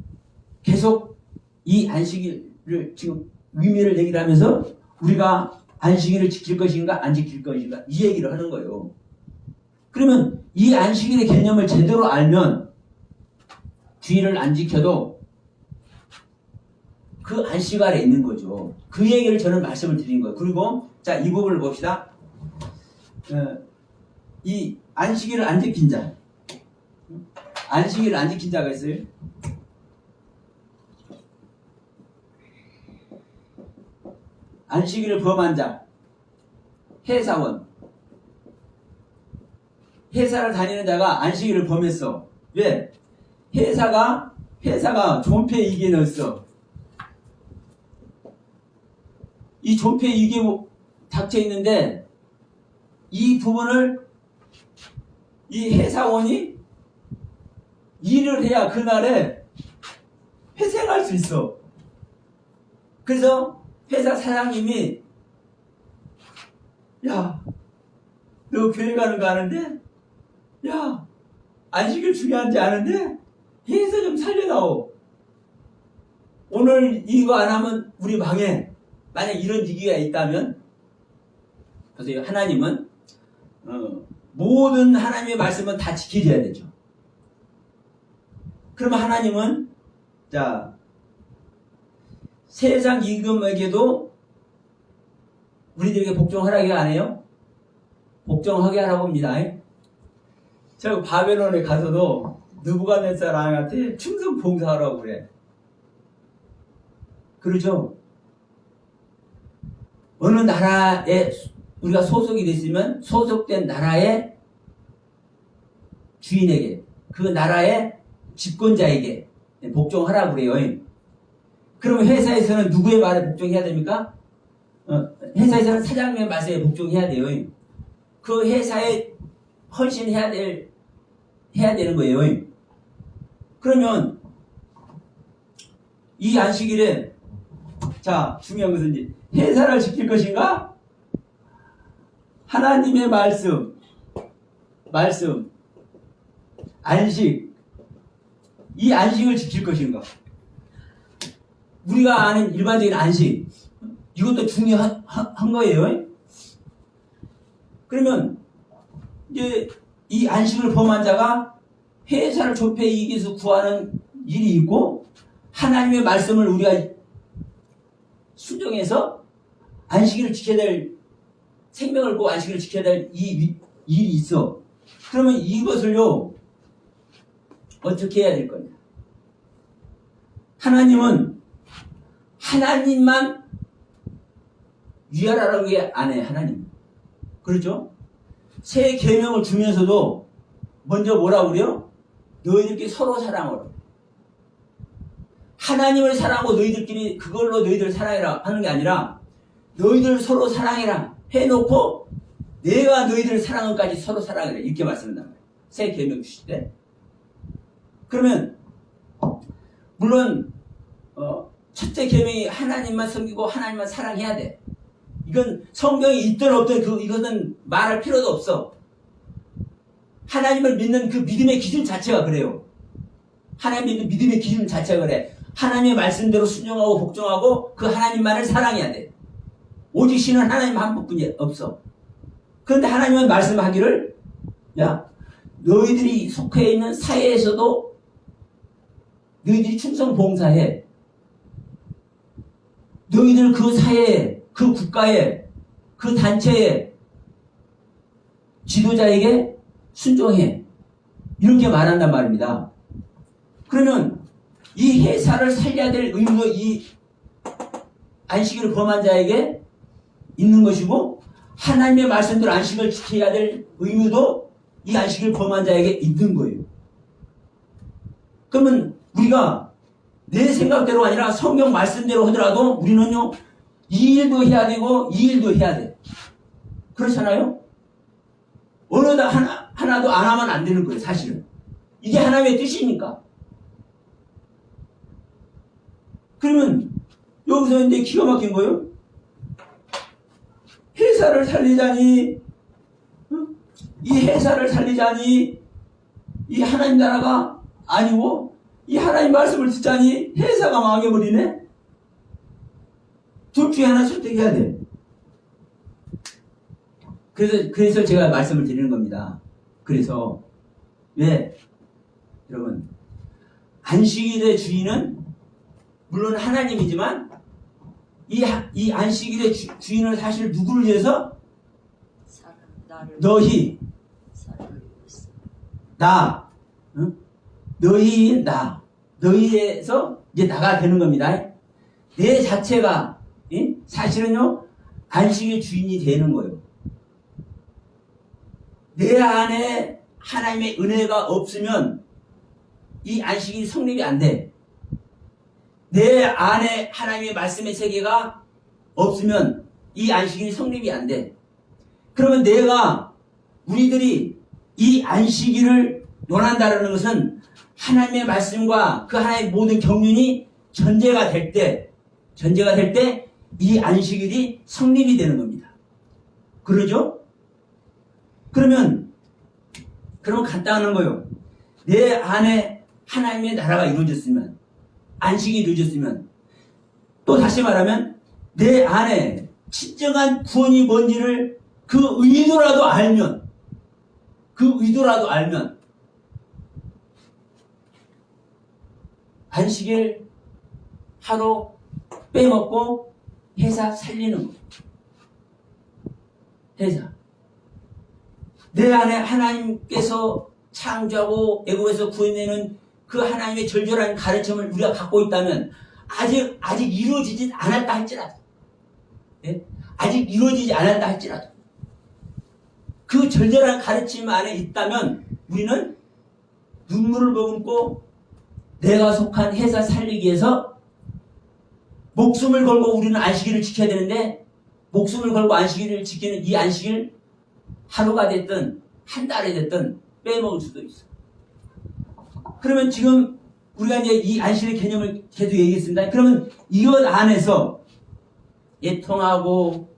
계속 이 안식일을 지금 의미를 얘기를 하면서 우리가 안식일을 지킬 것인가 안 지킬 것인가 이 얘기를 하는 거예요. 그러면 이 안식일의 개념을 제대로 알면 주일을 안 지켜도 그 안식 아래 있는 거죠. 그 얘기를 저는 말씀을 드린 거예요. 그리고 자, 이 부분을 봅시다. 이 안식일을 안 지킨 자, 안식일을 안 지킨 자가 있어요. 안식일을 범한 자, 회사원, 회사를 다니는 자가 안식일을 범했어. 왜? 회사가 존폐 이익에 넣었어. 이 존폐 이익에 닥쳐 있는데 이 부분을 이 회사원이 일을 해야 그날에 회생할 수 있어. 그래서 회사 사장님이 야, 너 교회 가는 거 아는데? 야, 안식일 중요한지 아는데? 회사 좀 살려다오. 오늘 이거 안 하면 우리 망해. 만약 이런 위기가 있다면 보세요. 하나님은 모든 하나님의 말씀은 다 지켜줘야 되죠. 그러면 하나님은 자, 세상 임금에게도 우리들에게 복종하라고 안 해요? 복종하게 하라고 합니다. 저 바벨론에 가서도 느부갓네살 왕한테 충성 봉사하라고 그래. 그러죠? 어느 나라에 우리가 소속이 됐으면 소속된 나라의 주인에게, 그 나라의 집권자에게 복종하라고 그래요. 그러면 회사에서는 누구의 말에 복종해야 됩니까? 회사에서는 사장님의 말씀에 복종해야 돼요. 그 회사에 헌신해야 되는 거예요. 그러면 이 안식일에 자, 중요한 것은 이제 회사를 지킬 것인가? 하나님의 말씀, 안식, 이 안식을 지킬 것인가? 우리가 아는 일반적인 안식, 이것도 중요한 거예요. 그러면 이제 이 안식을 범한 자가 회사를 존폐 이익에서 구하는 일이 있고, 하나님의 말씀을 우리가 순종해서 안식일을 지켜야 될, 생명을 걸고 안식일을 지켜야 될 이 일이 있어. 그러면 이것을요, 어떻게 해야 될 거냐? 하나님은 하나님만 위하라는 게 안 해, 하나님. 그렇죠? 새 계명을 주면서도 먼저 뭐라고 그래요? 너희들끼리 서로 사랑하라. 하나님을 사랑하고 너희들끼리 그걸로 너희들 사랑해라 하는 게 아니라 너희들 서로 사랑해라 해놓고 내가 너희들 사랑은까지 서로 사랑해라 이렇게 말씀한단 말이에요. 새 계명 주실 때. 그러면 물론 첫째 계명이 하나님만 섬기고 하나님만 사랑해야 돼. 이건 성경이 있든 없든 이것은 말할 필요도 없어. 하나님을 믿는 그 믿음의 기준 자체가 그래요. 하나님 믿는 믿음의 기준 자체가 그래. 하나님의 말씀대로 순종하고 복종하고 그 하나님만을 사랑해야 돼. 오직 신은 하나님 한 분뿐이 없어. 그런데 하나님은 말씀하기를 야, 너희들이 속해 있는 사회에서도 너희들이 충성 봉사해. 너희들 그 사회에, 그 국가에, 그 단체에, 지도자에게 순종해. 이렇게 말한단 말입니다. 그러면 이 회사를 살려야 될 의무도 이 안식일을 범한 자에게 있는 것이고, 하나님의 말씀대로 안식을 지켜야 될 의무도 이 안식을 범한 자에게 있는 거예요. 그러면 우리가 내 생각대로 아니라 성경 말씀대로 하더라도 우리는요, 이 일도 해야 되고 이 일도 해야 돼. 그렇잖아요? 어느 하나도 안 하면 안 되는 거예요, 사실은. 이게 하나님의 뜻이니까. 그러면 여기서 이제 기가 막힌 거예요. 회사를 살리자니, 이 회사를 살리자니 이 하나님 나라가 아니고 이 하나님 말씀을 듣자니 회사가 망해버리네. 둘 중에 하나 선택해야 돼. 그래서 제가 말씀을 드리는 겁니다. 그래서 왜 여러분 안식일의 주인은 물론 하나님이지만 이 안식일의 주인은 사실 누구를 위해서? 너희 나 응? 너희 나 너희에서 이제 나가 되는 겁니다. 내 자체가 사실은요 안식의 주인이 되는 거예요. 내 안에 하나님의 은혜가 없으면 이 안식이 성립이 안 돼. 내 안에 하나님의 말씀의 세계가 없으면 이 안식이 성립이 안 돼. 그러면 우리들이 이 안식일을 논한다는 것은 하나님의 말씀과 그 하나님의 모든 경륜이 전제가 될 때 이 안식일이 성립이 되는 겁니다. 그러죠? 그러면 간단한 거예요. 내 안에 하나님의 나라가 이루어졌으면, 안식이 이루어졌으면, 또 다시 말하면 내 안에 진정한 구원이 뭔지를 그 의도라도 알면 안식일 하루 빼먹고 회사 살리는 거예요. 회사. 내 안에 하나님께서 창조하고 애굽에서 구해내는 그 하나님의 절절한 가르침을 우리가 갖고 있다면 아직 이루어지지 않았다 할지라도 아직 이루어지지 않았다 할지라도 그 절절한 가르침 안에 있다면 우리는 눈물을 머금고 내가 속한 회사 살리기 위해서 목숨을 걸고 우리는 안식일을 지켜야 되는데 목숨을 걸고 안식일을 지키는 이 안식일 하루가 됐든 한 달이 됐든 빼먹을 수도 있어. 그러면 지금 우리가 이제 이 안식일의 개념을 계속 얘기했습니다. 그러면 이것 안에서 애통하고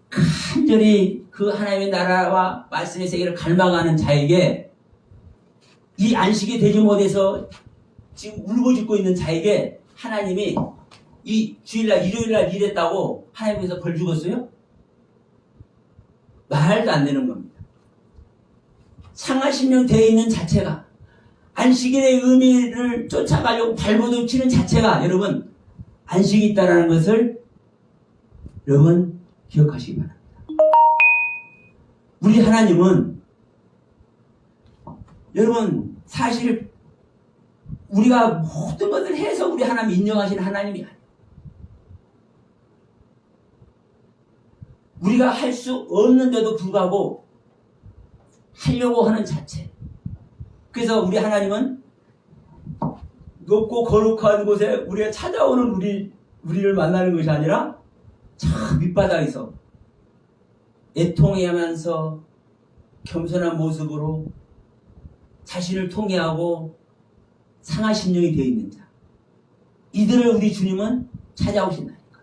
간절히 그 하나님의 나라와 말씀의 세계를 갈망하는 자에게 이 안식이 되지 못해서 지금 울고짖고 있는 자에게 하나님이 이 주일날 일요일날 일했다고 하나님께서 벌 주겠어요? 말도 안 되는 겁니다. 상하심령 되어 있는 자체가 안식일의 의미를 쫓아가려고 발버둥 치는 자체가 여러분 안식이 있다는 것을 여러분 기억하시기 바랍니다. 우리 하나님은 여러분 사실 우리가 모든 것을 해서 우리 하나님 인정하시는 하나님이 아니에요. 우리가 할 수 없는데도 불구하고 하려고 하는 자체. 그래서 우리 하나님은 높고 거룩한 곳에 우리가 찾아오는 우리를 만나는 것이 아니라 저 밑바닥에서 애통해하면서 겸손한 모습으로 자신을 통회하고 상하심령이 되어 있는 자. 이들을 우리 주님은 찾아오신다니까.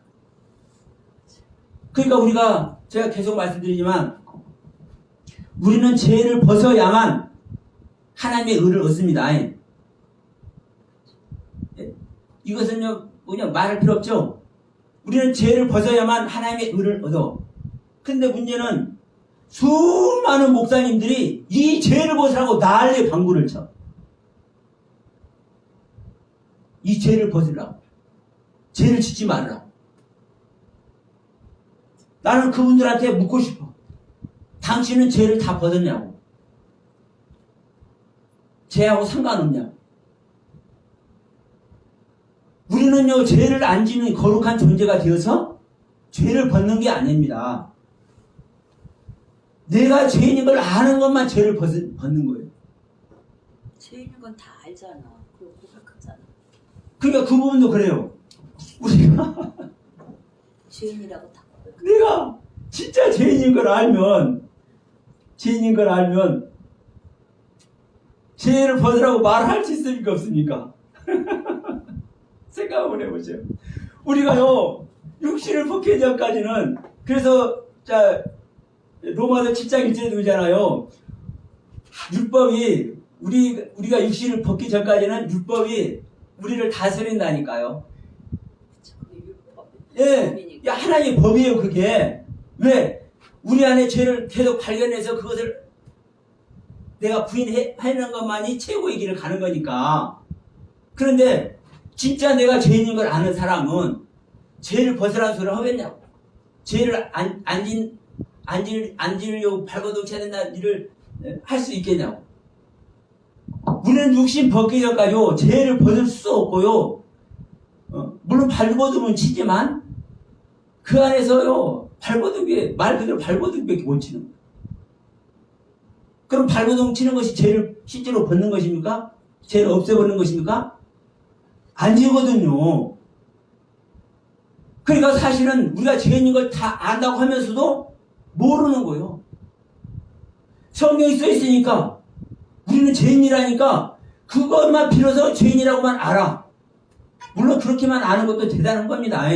그러니까 제가 계속 말씀드리지만 우리는 죄를 벗어야만 하나님의 의를 얻습니다. 이것은요, 말할 필요 없죠? 우리는 죄를 벗어야만 하나님의 의를 얻어. 근데 문제는 수많은 목사님들이 이 죄를 벗으라고 난리 방구를 쳐. 이 죄를 벗으라고. 죄를 짓지 말라고. 나는 그분들한테 묻고 싶어. 당신은 죄를 다 벗었냐고. 죄하고 상관없냐고. 우리는요, 죄를 안 짓는 거룩한 존재가 되어서 죄를 벗는 게 아닙니다. 내가 죄인인 걸 아는 것만 죄를 벗는 거예요. 죄인인 건 다 알잖아. 그거 고백하잖아. 그러니까 그 부분도 그래요. 우리가 죄인이라고 다 고백. 내가 진짜 죄인인 걸 알면 죄를 벗으라고 말할 수 있습니까 없습니까? 생각 한번 해보세요. 우리가요 육신을 벗기 전까지는 그래서 로마서 7장 1절에 보잖아요. 율법이 우리가 육신을 벗기 전까지는 율법이 우리를 다스린다니까요. 예, 하나님의 법이에요 그게. 왜? 우리 안에 죄를 계속 발견해서 그것을 내가 부인하는 것만이 최고의 길을 가는 거니까. 그런데 진짜 내가 죄인인 걸 아는 사람은 죄를 벗으라는 소리를 하겠냐고. 죄를 안 지으려고 발버둥쳐야 된다는 일을 할 수 있겠냐고. 우리는 육신 벗기 전까지요 죄를 벗을 수 없고요. 물론 발버둥은 치지만 그 안에서요 발버둥이 말 그대로 발버둥밖에 못 치는 거예요. 그럼 발버둥 치는 것이 죄를 실제로 벗는 것입니까? 죄를 없애버리는 것입니까? 아니거든요. 그러니까 사실은 우리가 죄인인 걸 다 안다고 하면서도 모르는 거예요. 성경이 써 있으니까 우리는 죄인이라니까 그것만 빌어서 죄인이라고만 알아. 물론 그렇게만 아는 것도 대단한 겁니다.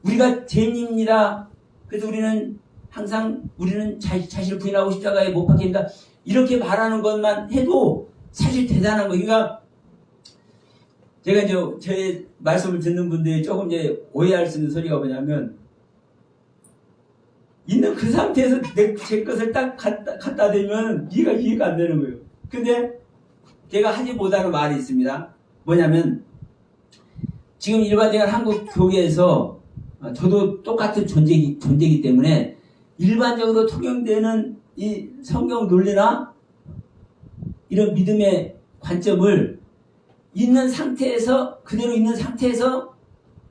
우리가 죄인입니다. 그래서 우리는 항상 우리는 자신을 부인하고 십자가에 못 박힌다. 이렇게 말하는 것만 해도 사실 대단한 거예요. 그러니까 제가 이제 제 말씀을 듣는 분들이 조금 이제 오해할 수 있는 소리가 뭐냐면 있는 그 상태에서 제 것을 딱 갖다 대면 이해가 안 되는 거예요. 근데 제가 하지 못하는 말이 있습니다. 뭐냐면 지금 일반적인 한국 교회에서 저도 똑같은 존재이기 때문에 일반적으로 통용되는 이 성경 논리나 이런 믿음의 관점을 있는 상태에서 그대로 있는 상태에서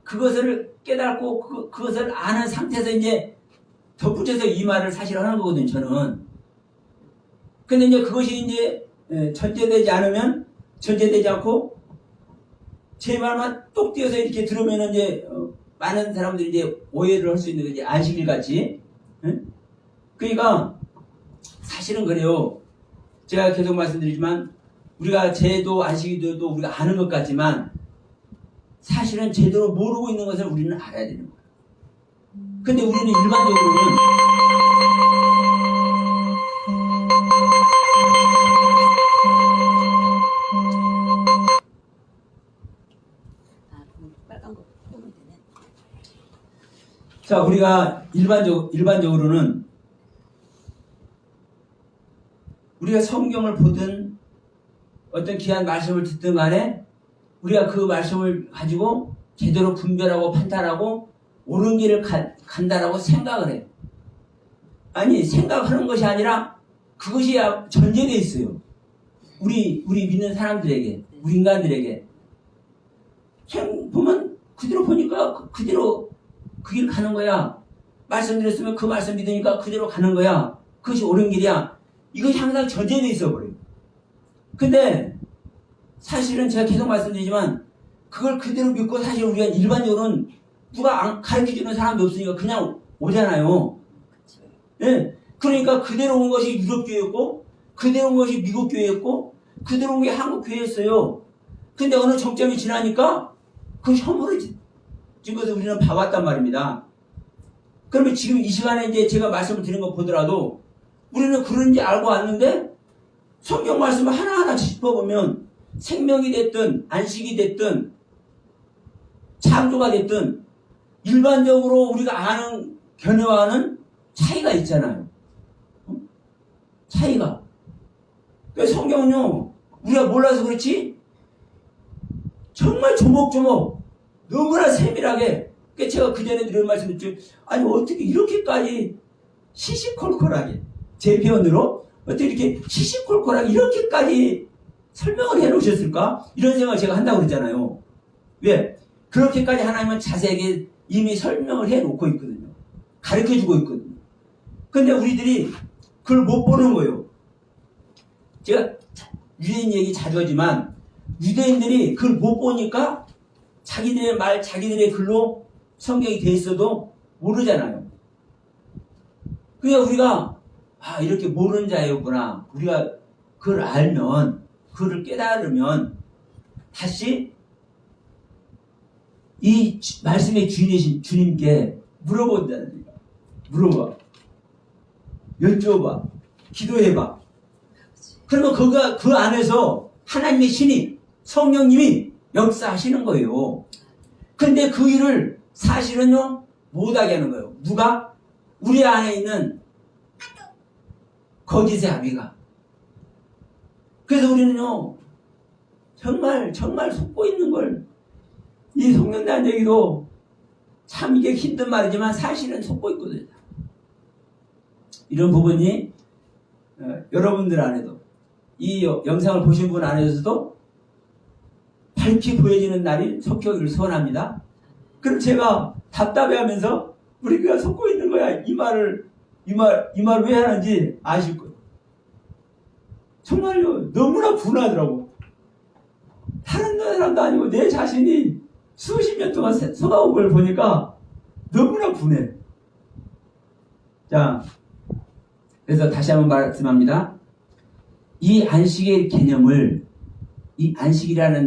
그것을 깨닫고 그것을 아는 상태에서 이제 덧붙여서 이 말을 사실 하는 거거든요. 저는. 근데 이제 그것이 이제 전제되지 않고 제 말만 똑 띄어서 이렇게 들으면 이제 많은 사람들이 이제 오해를 할 수 있는 이제 안식일 같이. 그러니까 사실은 그래요. 제가 계속 말씀드리지만 우리가 제도 안식일도 우리가 아는 것 같지만 사실은 제대로 모르고 있는 것을 우리는 알아야 되는 거예요. 근데 우리는 일반적으로는 빨간 거 보면 되네. 자, 우리가 일반적으로는 우리가 성경을 보든 어떤 귀한 말씀을 듣든 간에 우리가 그 말씀을 가지고 제대로 분별하고 판단하고 옳은 길을 간다라고 생각을 해요. 아니, 생각하는 것이 아니라 그것이 전제되어 있어요. 우리 믿는 사람들에게, 우리 인간들에게. 보면 그대로 보니까 그대로 그 길 가는 거야. 말씀드렸으면 그 말씀 믿으니까 그대로 가는 거야. 그것이 옳은 길이야. 이것이 항상 전제되어 있어 버려요. 근데 사실은 제가 계속 말씀드리지만 그걸 그대로 믿고 사실 우리가 일반적으로는 누가 가르쳐주는 사람도 없으니까 그냥 오잖아요. 예. 그러니까 그대로 온 것이 유럽 교회였고 그대로 온 것이 미국 교회였고 그대로 온 게 한국 교회였어요. 근데 어느 정점이 지나니까 그것이 허물어진 것을 우리는 봐왔단 말입니다. 그러면 지금 이 시간에 이제 제가 말씀을 드린 거 보더라도 우리는 그런지 알고 왔는데 성경 말씀을 하나하나 짚어보면 생명이 됐든 안식이 됐든 창조가 됐든 일반적으로 우리가 아는 견해와는 차이가 있잖아요. 차이가. 그러니까 성경은요 우리가 몰라서 그렇지 정말 조목조목 너무나 세밀하게. 그러니까 제가 그전에 드린 말씀을 아니 어떻게 이렇게까지 시시콜콜하게 제 표현으로 어떻게 이렇게 시시콜콜하게 이렇게까지 설명을 해놓으셨을까? 이런 생각을 제가 한다고 그랬잖아요. 왜? 그렇게까지 하나님은 자세하게 이미 설명을 해놓고 있거든요. 가르쳐주고 있거든요. 근데 우리들이 그걸 못 보는 거예요. 제가 유대인 얘기 자주 하지만 유대인들이 그걸 못 보니까 자기들의 말, 자기들의 글로 성경이 돼 있어도 모르잖아요. 그러니까 우리가 이렇게 모르는 자였구나. 우리가 그걸 알면, 그걸 깨달으면 다시 이 말씀의 주인이신 주님께 물어본다는 거예요. 물어봐. 여쭤봐. 기도해봐. 그러면 그 안에서 하나님의 신이, 성령님이 역사하시는 거예요. 근데 그 일을 사실은요, 못하게 하는 거예요. 누가? 우리 안에 있는 거짓의 아비가. 그래서 우리는요, 정말 속고 있는 걸, 이 속는다는 얘기도 참 이게 힘든 말이지만 사실은 속고 있거든요. 이런 부분이 여러분들 안에도, 이 영상을 보신 분 안에서도 밝히 보여지는 날이 속혀기를 소원합니다. 그럼 제가 답답해하면서 우리 교회가 속고 있는 거야, 이 말을 왜 하는지 아실 거예요. 정말요, 너무나 분하더라고. 다른 사람도 아니고 내 자신이 수십 년 동안 서가온 걸 보니까 너무나 분해. 자, 그래서 다시 한번 말씀합니다. 이 안식이라는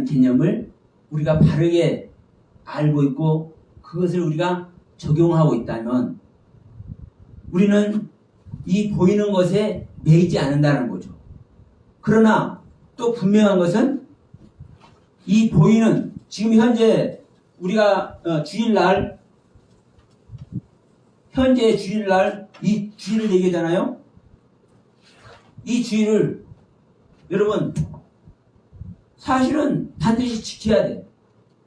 개념을 우리가 바르게 알고 있고 그것을 우리가 적용하고 있다면 우리는 이 보이는 것에 매이지 않는다는 거죠. 그러나 또 분명한 것은 이 보이는, 지금 현재 우리가 주일날, 현재 주일날 이 주일을 얘기하잖아요. 이 주일을 여러분 사실은 반드시 지켜야 돼.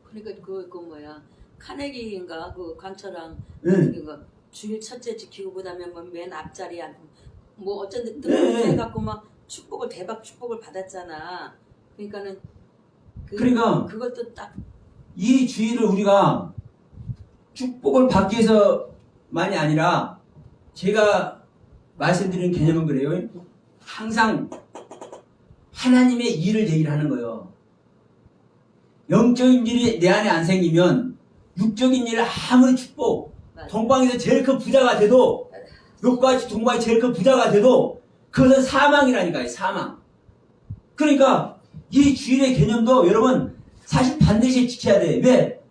그러니까 그 뭐야, 카네기인가 그 강철왕 그 주일 첫째 지키고 그다음에 뭐 맨 앞자리에 앉고 뭐 어쩐 든 해갖고 막 대박 축복을 받았잖아. 그러니까는 그러니까 그것도 딱 이 주일을 우리가 축복을 받기 위해서만이 아니라 제가 말씀드린 개념은 그래요. 항상 하나님의 일을 얘기를 하는 거예요. 영적인 일이 내 안에 안 생기면 육적인 일을 아무리 축복, 맞아. 동방에서 제일 큰 부자가 돼도, 욕과 동방이 제일 큰 부자가 돼도 그것은 사망이라니까요. 사망. 그러니까 이 주일의 개념도 여러분 사실 반드시 지켜야 돼. 왜?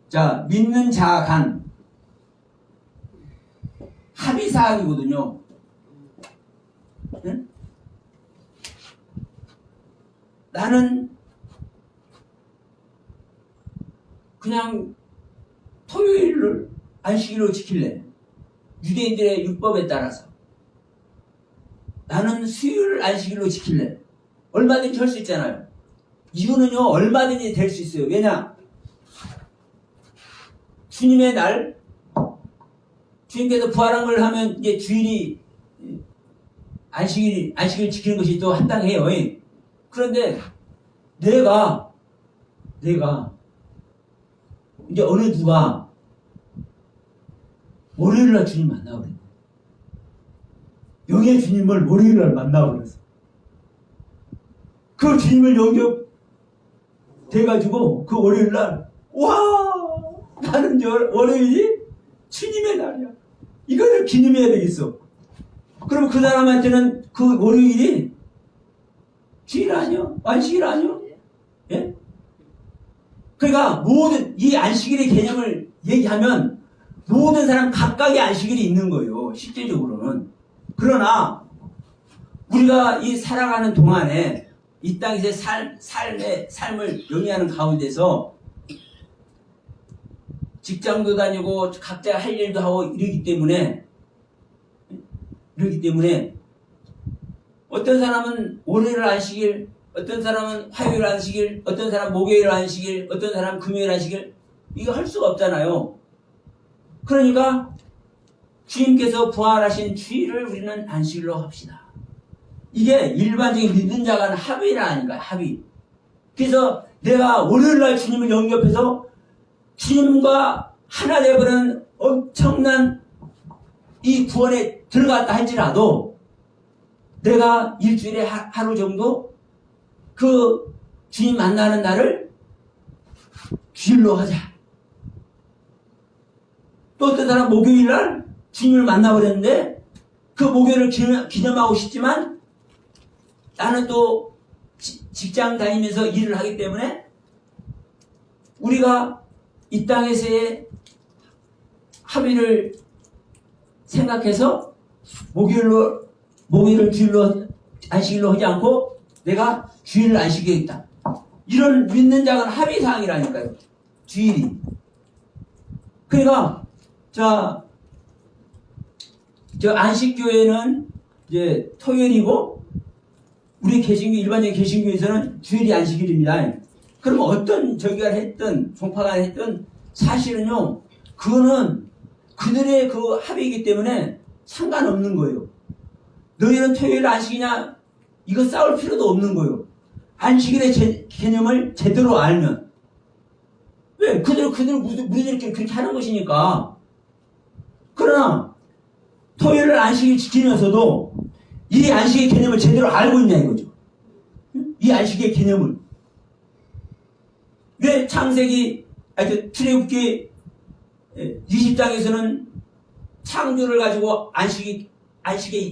자, 믿는 자 간 합의사항이거든요. 응? 나는 그냥 토요일을 안식일로 지킬래. 유대인들의 율법에 따라서. 나는 수요일을 안식일로 지킬래. 얼마든지 할 수 있잖아요. 이거는요, 얼마든지 될 수 있어요. 왜냐? 주님의 날, 주님께서 부활한 걸 하면 이제 주일이 안식일 지키는 것이 또 합당해요. 그런데 내가 이제 어느 누가 월요일날 주님 만나고 그랬네. 영의 주님을 월요일날 만나고 그랬어. 그 주님을 영접돼가지고 그 월요일날 와, 나는 월요일이 주님의 날이야. 이거를 기념해야 되겠어. 그럼 그 사람한테는 그 월요일이 주일 아니야? 안식일 아니야? 예? 그러니까 모든 이 안식일의 개념을 얘기하면 모든 사람 각각의 안식일이 있는 거예요. 실질적으로는. 그러나 우리가 이 살아가는 동안에 이 땅에서의 삶을 영위하는 가운데서 직장도 다니고 각자 할 일도 하고 이러기 때문에 어떤 사람은 월요일 안식일, 어떤 사람은 화요일 안식일, 어떤 사람은 목요일 안식일, 어떤 사람은 금요일 안식일, 이거 할 수가 없잖아요. 그러니까 주님께서 부활하신 주일을 우리는 안식일로 합시다. 이게 일반적인 믿는 자가 하는 합의라니까요. 합의. 그래서 내가 월요일날 주님을 영접해서 주님과 하나 되어버리는 엄청난 이 구원에 들어갔다 할지라도 내가 일주일에 하루 정도 그 주님 만나는 날을 주일로 하자. 또 어떤 사람 목요일날 주님을 만나버렸는데 그 목요일을 기념하고 싶지만 나는 또 직장 다니면서 일을 하기 때문에 우리가 이 땅에서의 합의를 생각해서 목요일을 주일로 안식일로 하지 않고 내가 주일을 안식이겠다. 이런 믿는 자는 합의사항이라니까요. 주일이. 그러니까 자 저 안식교회는 이제 토요일이고 우리 개신교 일반적인 개신교에서는 주일이 안식일입니다. 그럼 어떤 저기가 했든 종파가 했든 사실은요 그거는 그들의 그 합의이기 때문에 상관없는 거예요. 너희는 토요일 안식이냐 이거 싸울 필요도 없는 거예요. 안식일의 개념을 제대로 알면 왜 그들 우리들끼리 그렇게 하는 것이니까. 그러나 토요일을 안식일 지키면서도 이 안식의 개념을 제대로 알고 있냐 이거죠. 이 안식의 개념을. 왜 창세기 출애굽기 20장에서는 창조를 가지고 안식의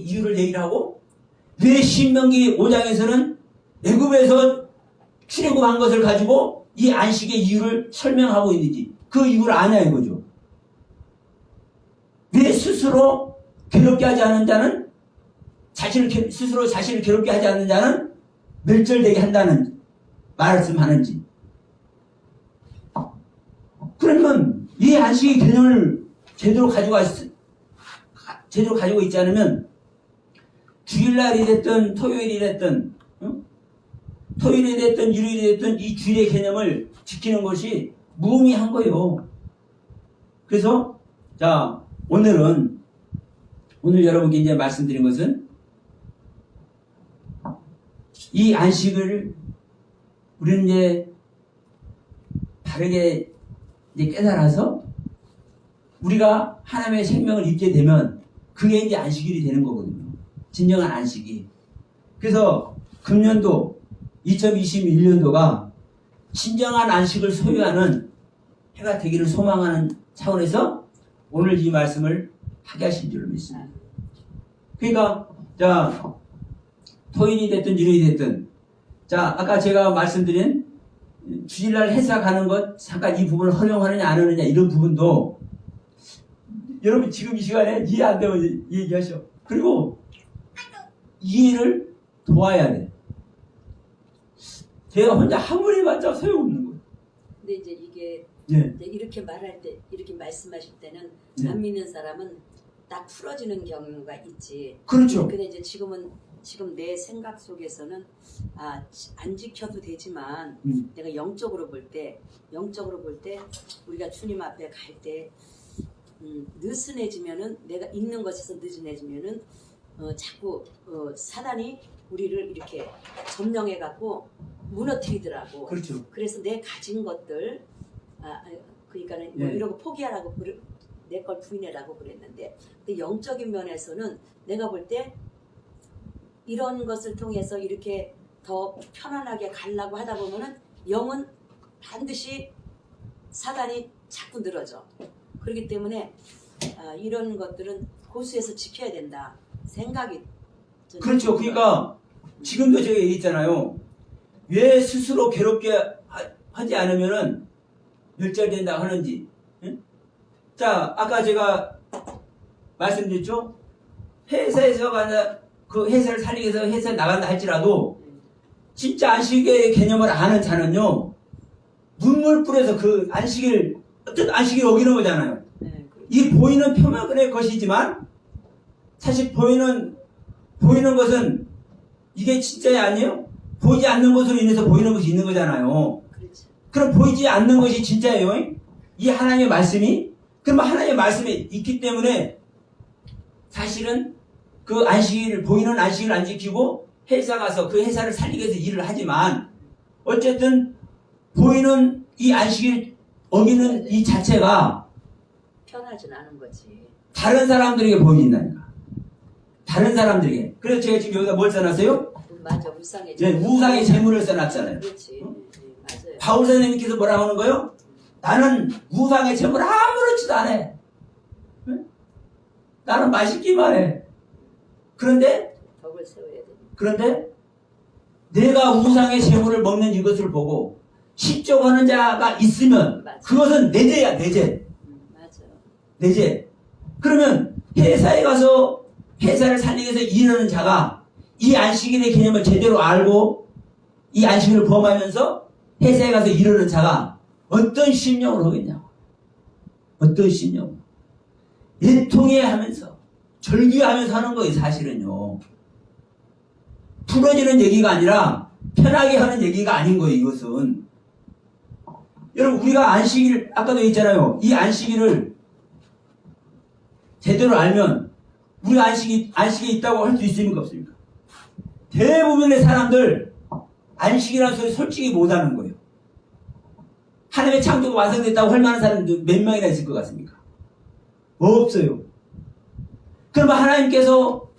이유를 얘기를 하고 왜 신명기 5장에서는 애굽에서 출애굽한 것을 가지고 이 안식의 이유를 설명하고 있는지 그 이유를 아냐 이거죠. 왜 스스로 괴롭게 하지 않는 자는 스스로 자신을 괴롭게 하지 않는 자는 멸절되게 한다는 말씀하는지. 그러면 이 안식의 개념을 제대로 가지고 있지 않으면 주일날이 됐든 토요일이 됐든 토요일이 됐든 일요일이 됐든 이 주일의 개념을 지키는 것이 무의미한 거예요. 그래서 자 오늘 여러분께 이제 말씀드린 것은 이 안식을 우리는 이제 바르게 이제 깨달아서 우리가 하나님의 생명을 입게 되면 그게 이제 안식일이 되는 거거든요. 진정한 안식이. 그래서 금년도 2021년도가 진정한 안식을 소유하는 해가 되기를 소망하는 차원에서 오늘 이 말씀을 하게 하신 줄로 믿습니다. 그러니까 자 토요일이 됐든 일요일이 됐든 자 아까 제가 말씀드린 주일날 회사 가는 것 잠깐 이 부분을 허용하느냐 안 하느냐 이런 부분도 여러분 지금 이 시간에 이해 안 되면 얘기하셔. 그리고 이해를 도와야 돼. 제가 혼자 한번 해봤자 소용없는 거예요. 근데 이제 이게 예. 이제 이렇게 말할 때 이렇게 말씀하실 때는 예. 안 믿는 사람은 딱 풀어지는 경우가 있지. 그렇죠. 근데 이제 지금 내 생각 속에서는 안 지켜도 되지만 내가 영적으로 볼 때 우리가 주님 앞에 갈 때 느슨해지면은 내가 있는 것에서 느슨해지면은 자꾸 사단이 우리를 이렇게 점령해 갖고 무너뜨리더라고. 그렇죠. 그래서 내 가진 것들 그러니까는 뭐 예. 이러고 포기하라고 내 걸 부인해라고 그랬는데 근데 영적인 면에서는 내가 볼 때 이런 것을 통해서 이렇게 더 편안하게 가려고 하다 보면은 영은 반드시 사단이 자꾸 늘어져. 그렇기 때문에 이런 것들은 고수해서 지켜야 된다 생각이 그렇죠. 그러니까 지금도 제가 얘기했잖아요. 왜 스스로 괴롭게 하지 않으면은 멸절된다 하는지. 응? 자, 아까 제가 말씀드렸죠. 회사에서 가나 그 회사를 살리기 위해서 회사에 나간다 할지라도 진짜 안식의 개념을 아는 자는요 눈물 뿌려서 그 안식을 어떤 안식을 어기는 거잖아요. 네, 그렇죠. 이 보이는 표면의 것이지만 사실 보이는 것은 이게 진짜야 아니에요? 보이지 않는 것으로 인해서 보이는 것이 있는 거잖아요. 그렇죠. 그럼 보이지 않는 것이 진짜예요. 이 하나님의 말씀이. 그럼 하나님의 말씀이 있기 때문에 사실은 그 안식일을 보이는 안식일을 안 지키고 회사 가서 그 회사를 살리기 위해서 일을 하지만 어쨌든 보이는 이 안식일 어기는 이 자체가 편하진 않은 거지. 다른 사람들에게 보인다니까. 다른 사람들에게. 그래서 제가 지금 여기다 뭘 써놨어요? 맞아, 우상의 우상의 재물을 써놨잖아요. 그렇지. 어? 맞아요. 바울 선생님께서 뭐라고 하는 거예요? 나는 우상의 재물 아무렇지도 않아. 응? 나는 맛있기만 해. 그런데 덕을 세워야 돼. 그런데 내가 우상의 재물을 먹는 이것을 보고 십조하는 자가 있으면 맞아. 그것은 내 죄야, 내 죄. 맞아. 내 죄. 그러면 회사에 가서 회사를 살리기 위해서 일하는 자가 이 안식일의 개념을 제대로 알고 이 안식일을 범하면서 회사에 가서 일하는 자가 어떤 심령으로 하겠냐고. 어떤 심령. 애통해 하면서 절규하면서 하는 거예요, 사실은요. 풀어지는 얘기가 아니라 편하게 하는 얘기가 아닌 거예요, 이것은. 여러분, 우리가 안식일, 아까도 얘기했잖아요. 이 안식일을 제대로 알면 우리가 안식에 있다고 할 수 있습니까, 없습니까? 대부분의 사람들 안식이라는 소리 솔직히 못하는 거예요. 하나님의 창조가 완성됐다고 할 만한 사람들 몇 명이나 있을 것 같습니까? 없어요. 그러면 하나님께서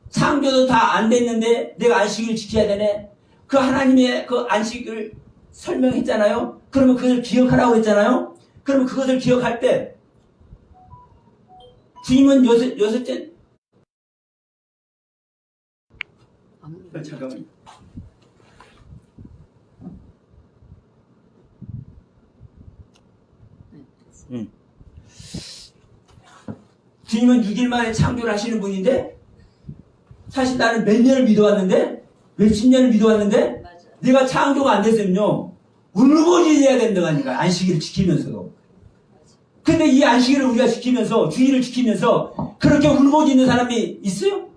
창조도 다 안 됐는데 내가 안식일을 지켜야 되네. 그 하나님의 그 안식을 설명했잖아요. 그러면 그것을 기억하라고 했잖아요. 그러면 그것을 기억할 때 주님은 여섯째 잠깐만요. 주님은 6일 만에 창조를 하시는 분인데 사실 나는 몇 년을 믿어왔는데 몇십 년을 믿어왔는데 맞아. 내가 창조가 안 됐으면요 울고짖어야 된다니까 안식일을 지키면서도. 근데 이 안식일을 우리가 지키면서 주일을 지키면서 그렇게 울고짖는 사람이 있어요?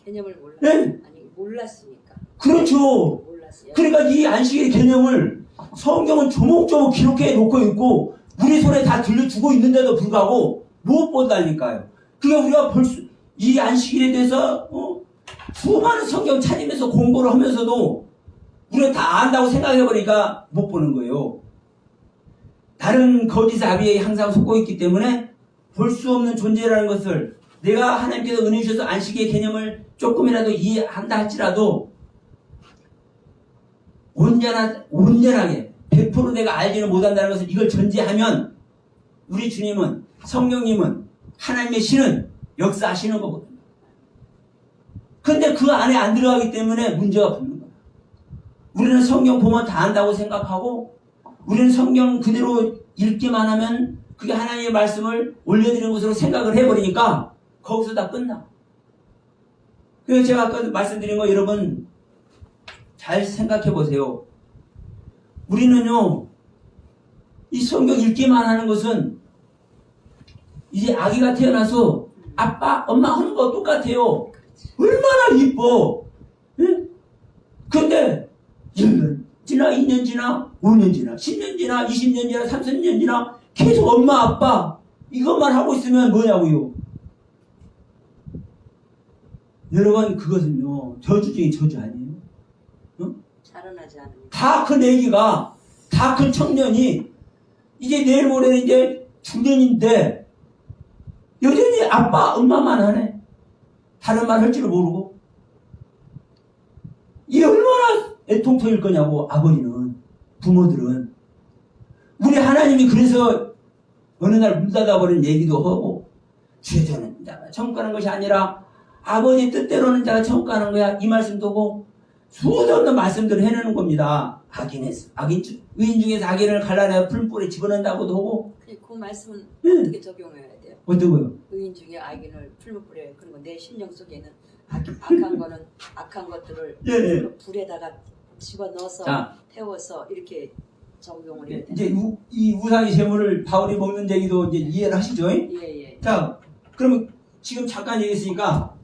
개념을 몰랐. 네. 아니 몰랐으니까. 그렇죠. 몰랐어요. 그러니까 이 안식일의 개념을 성경은 조목조목 기록해 놓고 있고 우리 손에 다 들려주고 있는데도 불구하고 못 본다니까요. 그게 우리가 이 안식일에 대해서 수많은 성경 찾으면서 공부를 하면서도 우리가 다 안다고 생각해버리니까 못 보는 거예요. 다른 거짓 아비에 항상 속고 있기 때문에 볼 수 없는 존재라는 것을 내가 하나님께서 은혜 주셔서 안식의 개념을 조금이라도 이해한다 할지라도 온전하게 100% 내가 알지는 못한다는 것을 이걸 전제하면 우리 주님은 성령님은 하나님의 신은 역사하시는 거거든요. 근데 그 안에 안 들어가기 때문에 문제가 붙는 거예요. 우리는 성경 보면 다 안다고 생각하고 우리는 성경 그대로 읽기만 하면 그게 하나님의 말씀을 올려드리는 것으로 생각을 해버리니까 거기서 다 끝나. 그래서 제가 아까 말씀드린 거 여러분 잘 생각해 보세요. 우리는요 이 성경 읽기만 하는 것은 이제 아기가 태어나서 아빠 엄마 하는 거 똑같아요. 얼마나 이뻐. 응? 근데 1년 지나 2년 지나 5년 지나 10년 지나 20년 지나 30년 지나 계속 엄마 아빠 이것만 하고 있으면 뭐냐고요. 여러분 그것은요 저주 중에 저주 아니에요. 응? 자라나지 않으니까. 다 큰 애기가 다 큰 청년이 이제 내일 모레는 이제 중년인데 여전히 아빠 엄마만 하네. 다른 말 할 줄을 모르고. 이게 얼마나 애통터일 거냐고 아버지는 부모들은. 우리 하나님이 그래서 어느 날 문 닫아버린 얘기도 하고 죄되는 자가 천국가는 것이 아니라 아버지 뜻대로는 자가 천국가는 거야. 이 말씀도 하고 수도 없는 말씀들을 해내는 겁니다. 의인 중에서 악인을 갈라내어 풀뿌리 집어넣는다고도 하고. 그 말씀은 응. 어떻게 적용해야 돼요? 어떠고요? 의인 중에 악인을 풀무불에 그런 거 내 심령 속에는 악한 거는 악한 것들을 예, 예. 그 불에다가 집어넣어서 자. 태워서 이렇게 적용을 해야 돼요. 이제 이 우상의 제물을 바울이 먹는 얘기도 이제 이해를 하시죠? 예예. 자, 그러면 지금 잠깐 얘기했으니까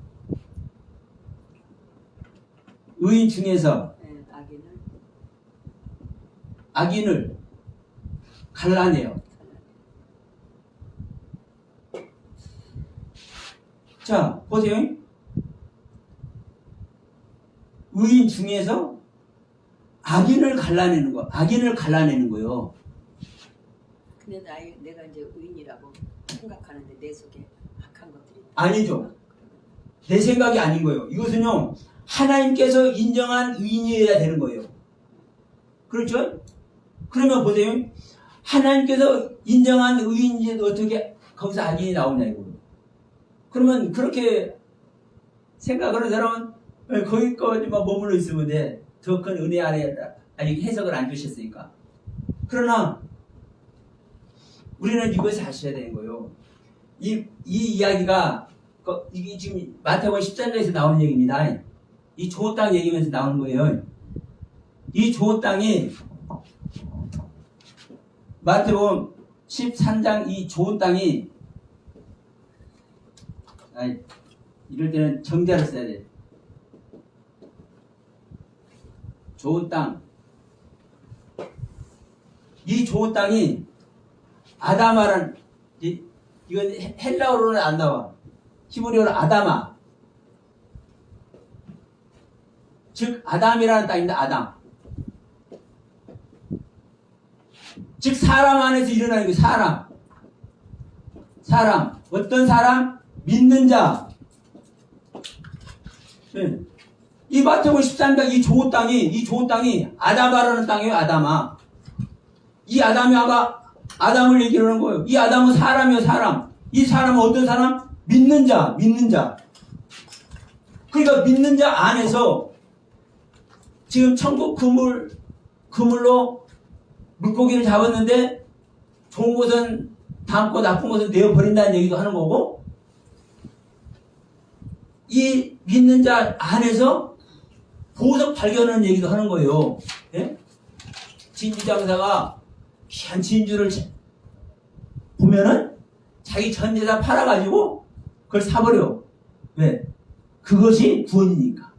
의인 중에서 예, 악인을 갈라내요. 자, 보세요. 의인 중에서 악인을 갈라내는 거, 악인을 갈라내는 거요. 근데 내가 이제 의인이라고 생각하는데 내 속에 악한 것들이 아니죠. 내 생각이 아닌 거예요. 이것은요, 하나님께서 인정한 의인이어야 되는 거예요. 그렇죠? 그러면 보세요. 하나님께서 인정한 의인인지 어떻게 거기서 악인이 나오냐 이거예요. 그러면 그렇게 생각하는 사람은 거기까지만 머물러 있으면 돼. 더 큰 은혜 안에 아니 해석을 안 주셨으니까. 그러나 우리는 이것을 아셔야 되는 거예요. 이 이야기가 이게 지금 마태복음 13장에서 나오는 얘기입니다. 이 좋은 땅 얘기면서 나오는 거예요. 이 좋은 땅이 마태복음 13장 이 좋은 땅이 아이, 이럴 때는 정자를 써야 돼. 좋은 땅. 이 좋은 땅이 아다마라는, 이건 헬라어로는 안 나와. 히브리어로 아다마. 즉 아담이라는 땅입니다. 아담. 즉 사람 안에서 일어나는 게 사람. 사람. 어떤 사람? 믿는 자. 네. 이 마태복음 13장 이 좋은 땅이 아다마라는 땅이에요. 아다마. 이 아담이 아담을 얘기하는 거예요. 이 아담은 사람이에요. 사람. 이 사람은 어떤 사람? 믿는 자. 그러니까 믿는 자 안에서 지금 천국 그물로 물고기를 잡았는데 좋은 것은 담고 나쁜 것은 내어버린다는 얘기도 하는 거고, 이 믿는 자 안에서 보석 발견하는 얘기도 하는 거예요. 예? 진주장사가 귀한 진주를 보면은 자기 전 재산 팔아가지고 그걸 사버려. 왜? 그것이 구원이니까.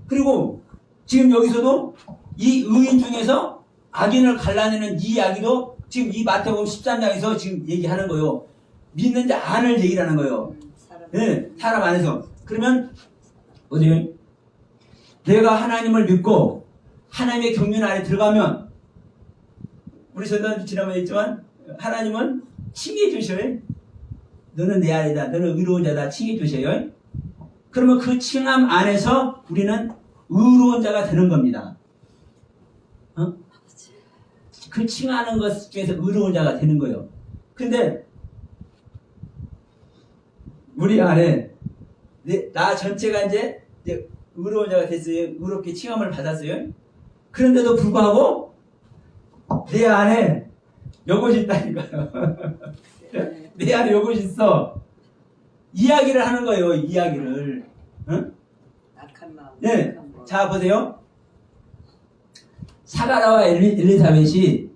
그리고 지금 여기서도 이 의인 중에서 악인을 갈라내는 이 이야기도 지금 이 마태복음 13장에서 지금 얘기하는 거예요. 믿는 자 안을 얘기하는 거예요. 네, 사람 안에서. 그러면 어디 내가 하나님을 믿고 하나님의 경륜 안에 들어가면, 우리 전도 지난번에 했지만 하나님은 칭해 주셔요. 너는 내 아이다. 너는 의로운 자다. 칭해 주셔요. 그러면 그 칭함 안에서 우리는 의로운 자가 되는 겁니다. 그 칭하는 것 중에서 의로운 자가 되는 거예요. 근데 우리 안에 나 전체가 이제 의로운 자가 됐어요. 의롭게 칭함을 받았어요. 그런데도 불구하고 내 안에 요것이 있다니까요. 내 안에 요것이 있어. 이야기를 하는 거예요. 이야기를. 응? 악한 마음. 네. 자, 보세요. 사가라와 엘리사벳이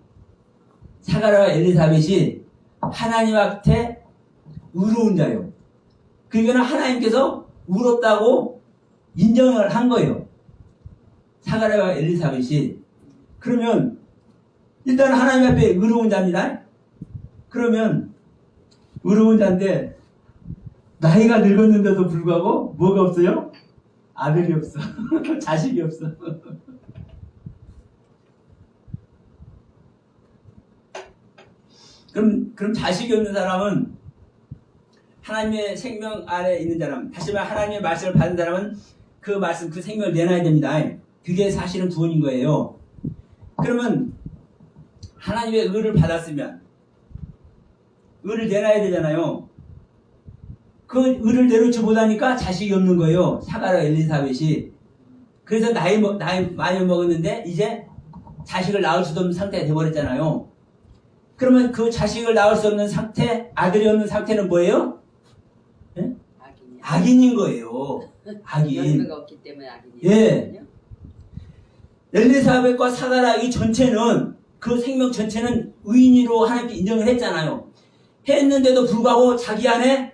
하나님한테 의로운 자예요. 그러니까 하나님께서 의롭다고 인정을 한 거예요. 사가랴와 엘리사벳이. 그러면 일단 하나님 앞에 의로운 자입니다. 그러면 의로운 자인데 나이가 늙었는데도 불구하고 뭐가 없어요? 아들이 없어. 자식이 없어. 그럼 자식이 없는 사람은, 하나님의 생명 안에 있는 사람, 다시 말해 하나님의 말씀을 받은 사람은 그 말씀, 그 생명을 내놔야 됩니다. 그게 사실은 구원인 거예요. 그러면 하나님의 의를 받았으면 의를 내놔야 되잖아요. 그 의를 내놓지 못하니까 자식이 없는 거예요. 사가랴 엘리사벳이. 그래서 나이 많이 먹었는데 이제 자식을 낳을 수도 없는 상태가 돼버렸잖아요. 그러면 그 자식을 낳을 수 없는 상태, 아들이 없는 상태는 뭐예요? 네? 악인인 거예요. 악인. 열매가 없기 때문에 악인이에요. 예. 엘리사벳과 사가랴 이 전체는, 그 생명 전체는 의인으로 하나님께 인정을 했잖아요. 했는데도 불구하고 자기 안에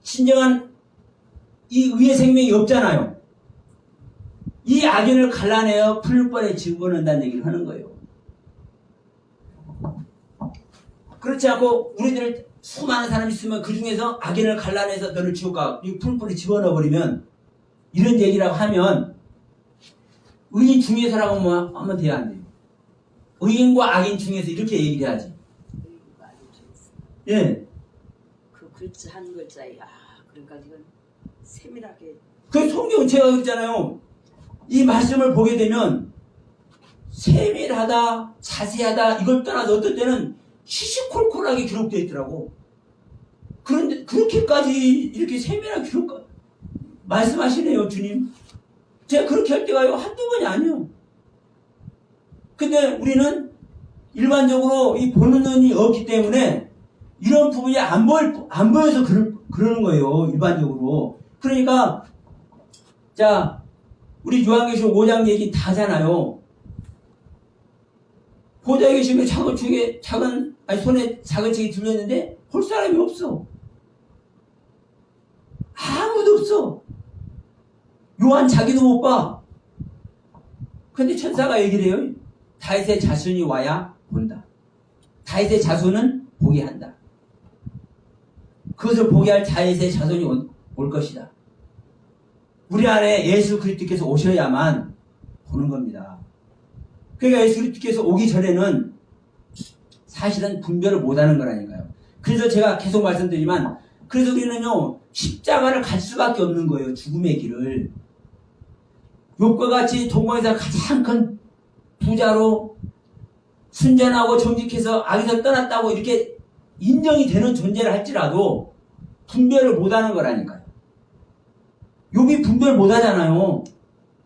진정한 이 의의 생명이 없잖아요. 이 악인을 갈라내어 풀벌에 집어넣는다는 얘기를 하는 거예요. 그렇지 않고 우리들 수많은 사람이 있으면 그 중에서 악인을 갈라내서 너를 지옥 가, 이 풀벌에 집어넣어버리면, 이런 얘기라고 하면 의인 중에서라고 하면 돼야 안 돼요. 의인과 악인 중에서 이렇게 얘기를 해야지. 의인과 악인 중에서. 예. 그 글자 한 글자에 그러니까 이건 세밀하게. 그 성경 제가 그랬잖아요. 이 말씀을 보게 되면 세밀하다, 자세하다 이걸 떠나서 어떤 때는 시시콜콜하게 기록되어 있더라고. 그런데 그렇게까지 이렇게 세밀하게 말씀하시네요, 주님. 제가 그렇게 할 때가 한두 번이 아니에요. 근데 우리는 일반적으로 이 보는 눈이 없기 때문에 이런 부분이 안 보여서 그러는 거예요, 일반적으로. 그러니까, 자, 우리 요한계시록 5장 얘기 다 하잖아요. 보좌에 계시면 손에 작은 책이 들렸는데 볼 사람이 없어. 아무도 없어. 요한 자기도 못 봐. 근데 천사가 얘기를 해요. 다윗의 자손이 와야 본다. 다윗의 자손은 보게 한다. 그것을 보게 할 다윗의 자손이 올 것이다. 우리 안에 예수 그리스도께서 오셔야만 보는 겁니다. 그러니까 예수 그리스도께서 오기 전에는 사실은 분별을 못하는 거라니까요. 그래서 제가 계속 말씀드리지만, 그래서 우리는요 십자가를 갈 수밖에 없는 거예요. 죽음의 길을. 욥과 같이 동방에서 가장 큰 부자로 순전하고 정직해서 악에서 떠났다고 이렇게 인정이 되는 존재를 할지라도 분별을 못하는 거라니까요. 욥이 분별 못하잖아요.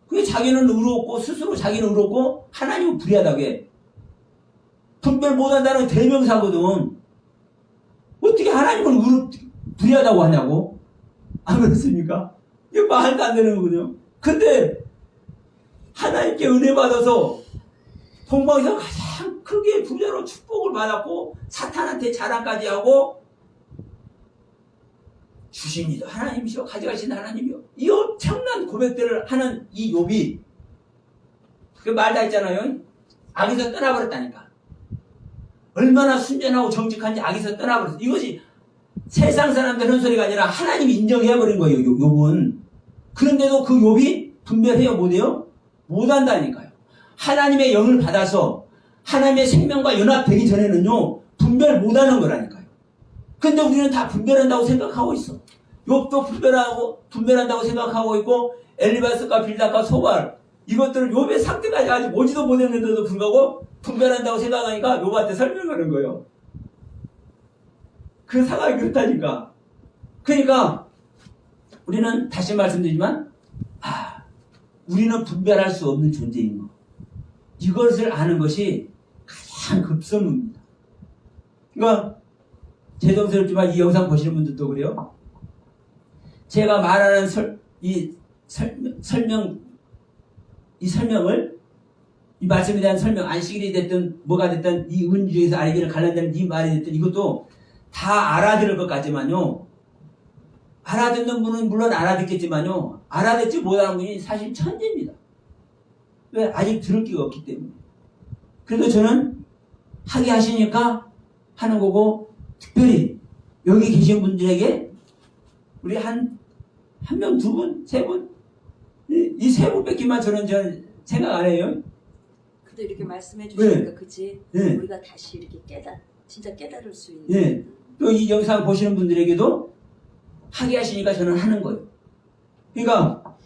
그게 자기는 의롭고 스스로 자기는 의롭고 하나님은 불의하다고 해. 분별 못한다는 대명사거든. 어떻게 하나님은 불의하다고 하냐고? 안 그렇습니까? 이게 말도 안 되는 거거든요. 근데 하나님께 은혜 받아서 동방에서 가장 크게 부자로 축복을 받았고 사탄한테 자랑까지 하고 주신 이도 하나님이시오 가져가신 하나님이요. 이 엄청난 고백들을 하는 이 욥이 그 말 다 했잖아요. 악에서 떠나버렸다니까. 얼마나 순전하고 정직한지 악에서 떠나버렸어. 이것이 세상 사람들 하는 소리가 아니라 하나님이 인정해버린 거예요. 욥은. 그런데도 그 욥이 분별해요 못해요? 못한다니까요. 하나님의 영을 받아서 하나님의 생명과 연합되기 전에는요 분별 못하는 거라니까요. 근데 우리는 다 분별한다고 생각하고 있어. 욥도 분별한다고 생각하고 있고, 엘리바스과 빌닷과 소발 이것들을 욥의 상태까지 아직 오지도 못했는데도 불구하고 분별한다고 생각하니까 욥한테 설명하는 거예요. 그 상황이 그렇다니까. 그러니까 우리는 다시 말씀드리지만 우리는 분별할 수 없는 존재인 거. 이것을 아는 것이 가장 급선무입니다. 그러니까 죄송스럽지만 이 영상 보시는 분들도 그래요. 제가 말하는 이 설명을, 이 말씀에 대한 설명, 안식일이 됐든 뭐가 됐든 이 은주에서 알기를 갈라내는 이 말이 됐든 이것도 다 알아들을 것 같지만요. 알아듣는 분은 물론 알아듣겠지만요. 알아듣지 못하는 분이 사실 천재입니다. 왜? 아직 들을 기가 없기 때문에. 그래도 저는 하게 하시니까 하는 거고, 특별히 여기 계신 분들에게 우리 한 명, 두 분, 세 분, 이 세 분 뺏기만 저는 생각 안 해요. 근데 이렇게 말씀해 주시니까 네. 그치? 네. 우리가 다시 이렇게 진짜 깨달을 수 있는. 예. 또 이 영상 보시는 분들에게도 하게 하시니까 저는 하는 거예요. 그러니까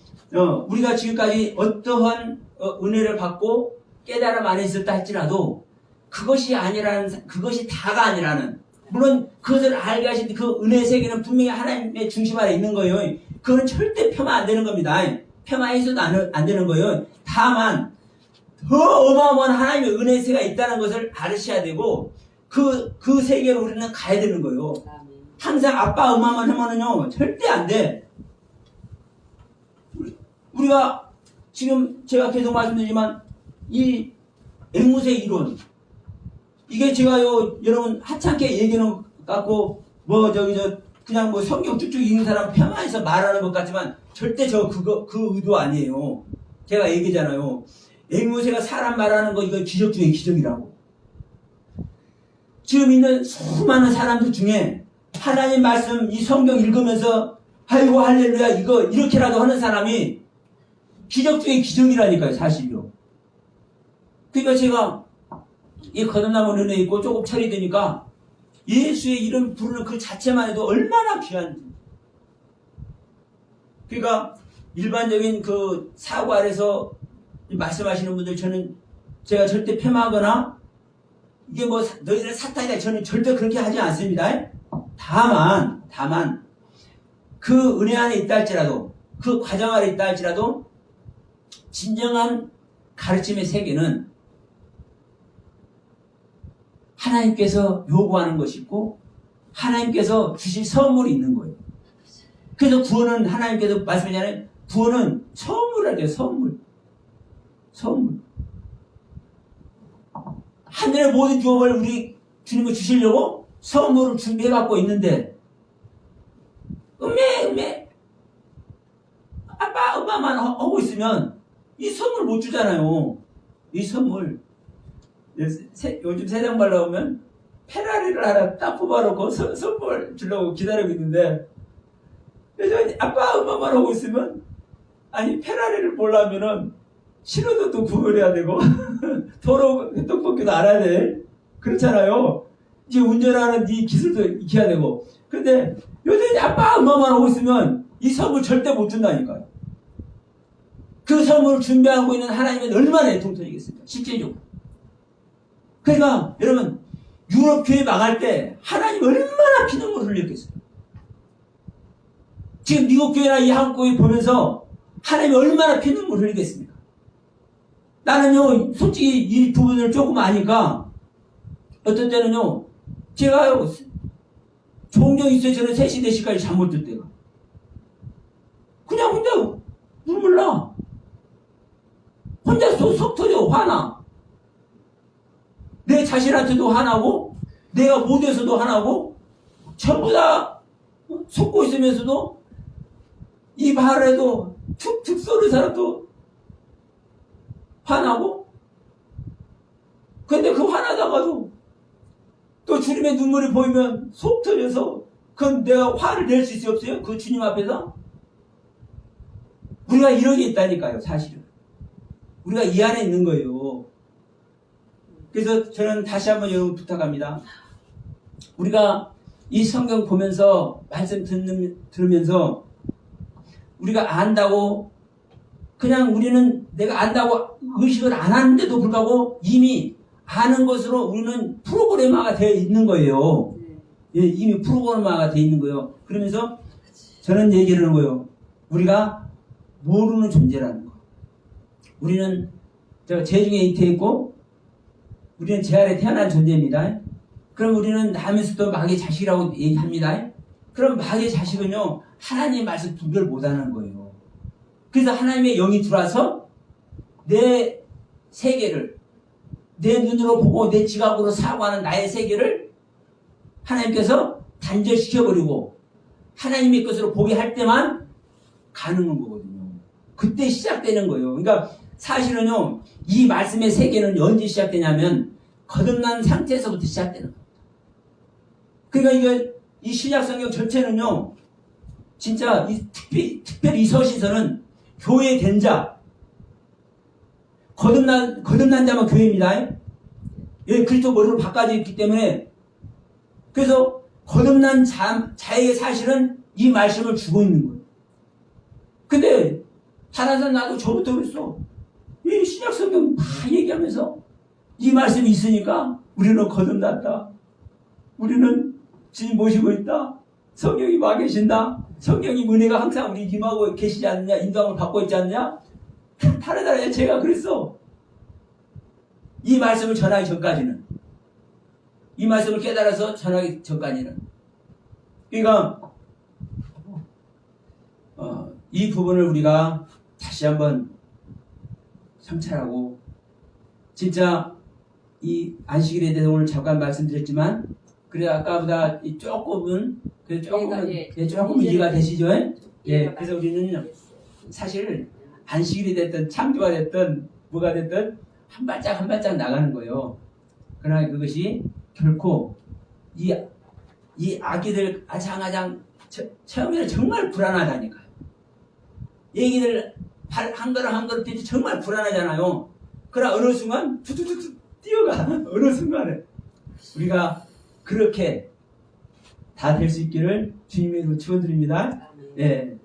우리가 지금까지 어떠한 은혜를 받고 깨달음 안에 있었다 할지라도 그것이 다가 아니라는, 물론 그것을 알게 하신 그 은혜의 세계는 분명히 하나님의 중심 아래 있는 거예요. 그거는 절대 폐마 안 되는 겁니다. 폐마해서도 안 되는 거예요. 다만 더 어마어마한 하나님의 은혜의 세계가 있다는 것을 알으셔야 되고 그 세계로 우리는 가야 되는 거예요. 항상 아빠 엄마만 하면은요 절대 안 돼. 우리가 지금 제가 계속 말씀드리지만 이 앵무새 이론, 이게 제가요 여러분 하찮게 얘기는 갖고 그냥 성경 쭉쭉 읽는 사람 폄하해서 말하는 것 같지만 절대 그 의도 아니에요. 제가 얘기잖아요. 앵무새가 사람 말하는 거 이거 기적 중에 기적이라고. 지금 있는 수많은 사람들 중에 하나님 말씀 이 성경 읽으면서 아이고 할렐루야 이거 이렇게라도 하는 사람이 기적 중에 기적이라니까요. 사실요. 그러니까 제가 이 거듭나무 은혜 있고 조금 철이 되니까 예수의 이름 부르는 그 자체만 해도 얼마나 귀한지. 그러니까 일반적인 그 사고 아래서 말씀하시는 분들 제가 절대 폄하하거나 이게 너희들 사탄이다 저는 절대 그렇게 하지 않습니다. 다만 그 은혜 안에 있다 할지라도 그 과정 아래 있다 할지라도 진정한 가르침의 세계는 하나님께서 요구하는 것이 있고 하나님께서 주실 선물이 있는 거예요. 그래서 구원은 하나님께서 말씀하잖아요. 구원은 선물이라고 해요. 선물. 하늘의 모든 유업을 우리 주님을 주시려고 선물을 준비해갖고 있는데 음매 엄마만 하고 있으면 이 선물 못 주잖아요. 이 선물. 요즘 세상 말 나오면 페라리를 하나 딱 뽑아놓고 선물 주려고 기다리고 있는데 여전히 아빠 엄마만 하고 있으면 아니 페라리를 보려면은 신호등도 구별해야 되고 도로 떡볶이도 알아야 돼. 그렇잖아요. 이제 운전하는 네 기술도 익혀야 되고. 근데 여전히 아빠 엄마만 하고 있으면 이 선물 절대 못 준다니까요. 그 선물을 준비하고 있는 하나님은 얼마나 애통통이겠습니까? 실제적으로. 그러니까 여러분 유럽 교회 망할 때 하나님 얼마나 피눈물을 흘렸겠어요. 지금 미국 교회나 이 한국 교회 보면서 하나님이 얼마나 피눈물을 흘리겠습니까? 나는요 솔직히 이 부분을 조금 아니까 어떤 때는요 제가요 종종 있어요. 저는 3시 4시까지 잠 못 들 때가 그냥 혼자 눈물 나. 혼자 속 터져 화나. 내 자신한테도 화나고 내가 못해서도 화나고 전부 다 속고 있으면서도 이 발에도 툭툭 쏘는 사람도 화나고 근데 그 화나다가도 또 주님의 눈물이 보이면 속 터져서 그럼 내가 화를 낼 수 있어요 없어요? 그 주님 앞에서? 우리가 이런 게 있다니까요 사실은. 우리가 이 안에 있는 거예요. 그래서 저는 다시 한번 여러분 부탁합니다. 우리가 이 성경 보면서 말씀 들으면서 우리가 안다고 그냥 우리는 내가 안다고 의식을 안 하는데도 불구하고 이미 아는 것으로 우리는 프로그래머가 되어 있는 거예요. 예, 이미 프로그래머가 되어 있는 거예요. 그러면서 저는 얘기를 하는 거예요. 우리가 모르는 존재라는 거. 우리는 재중에 잉태했고 우리는 제 아래 태어난 존재입니다. 그럼 우리는 남에서도 마귀의 자식이라고 얘기합니다. 그럼 마귀의 자식은요 하나님의 말씀 분별 못하는 거예요. 그래서 하나님의 영이 들어와서 내 세계를 내 눈으로 보고 내 지각으로 사고하는 나의 세계를 하나님께서 단절시켜버리고 하나님의 것으로 보게 할 때만 가능한 거거든요. 그때 시작되는 거예요. 그러니까 사실은요 이 말씀의 세계는 언제 시작되냐면 거듭난 상태에서부터 시작되는 겁니다. 그러니까 이게 이 신약 성경 전체는요 진짜 특별히 이 서신서는 교회 된 자 거듭난 자만 교회입니다. 예, 그리스도 머리로 바꿔져 있기 때문에 그래서 거듭난 자에게 사실은 이 말씀을 주고 있는 거예요. 근데 다른 나도 저부터 그랬어. 이 신약 성경 다 얘기하면서 이 말씀이 있으니까 우리는 거듭났다. 우리는 주님 모시고 있다. 성령이 와 계신다. 성령이 은혜가 항상 우리 임하고 계시지 않느냐. 인도함을 받고 있지 않느냐. 다르다냐. 제가 그랬어. 이 말씀을 전하기 전까지는. 이 말씀을 깨달아서 전하기 전까지는. 그러니까 이 부분을 우리가 다시 한번 성찰하고 진짜 이 안식일에 대해서 오늘 잠깐 말씀드렸지만 그래 아까보다 조금은 이해가 되시죠? 예. 그래서 우리는 사실 안식일이 됐든 창조가 됐든 뭐가 됐든 한 발짝 한 발짝 나가는 거예요. 그러나 그것이 결코 이 아기들 아장아장 처음에는 정말 불안하다니까요. 얘기들 한 걸음 한 걸음 뛰지 정말 불안하잖아요. 그러나 어느 순간 툭툭툭 뛰어가. 어느 순간에 우리가 그렇게 다 될 수 있기를 주님의 이름으로 축원드립니다. 예.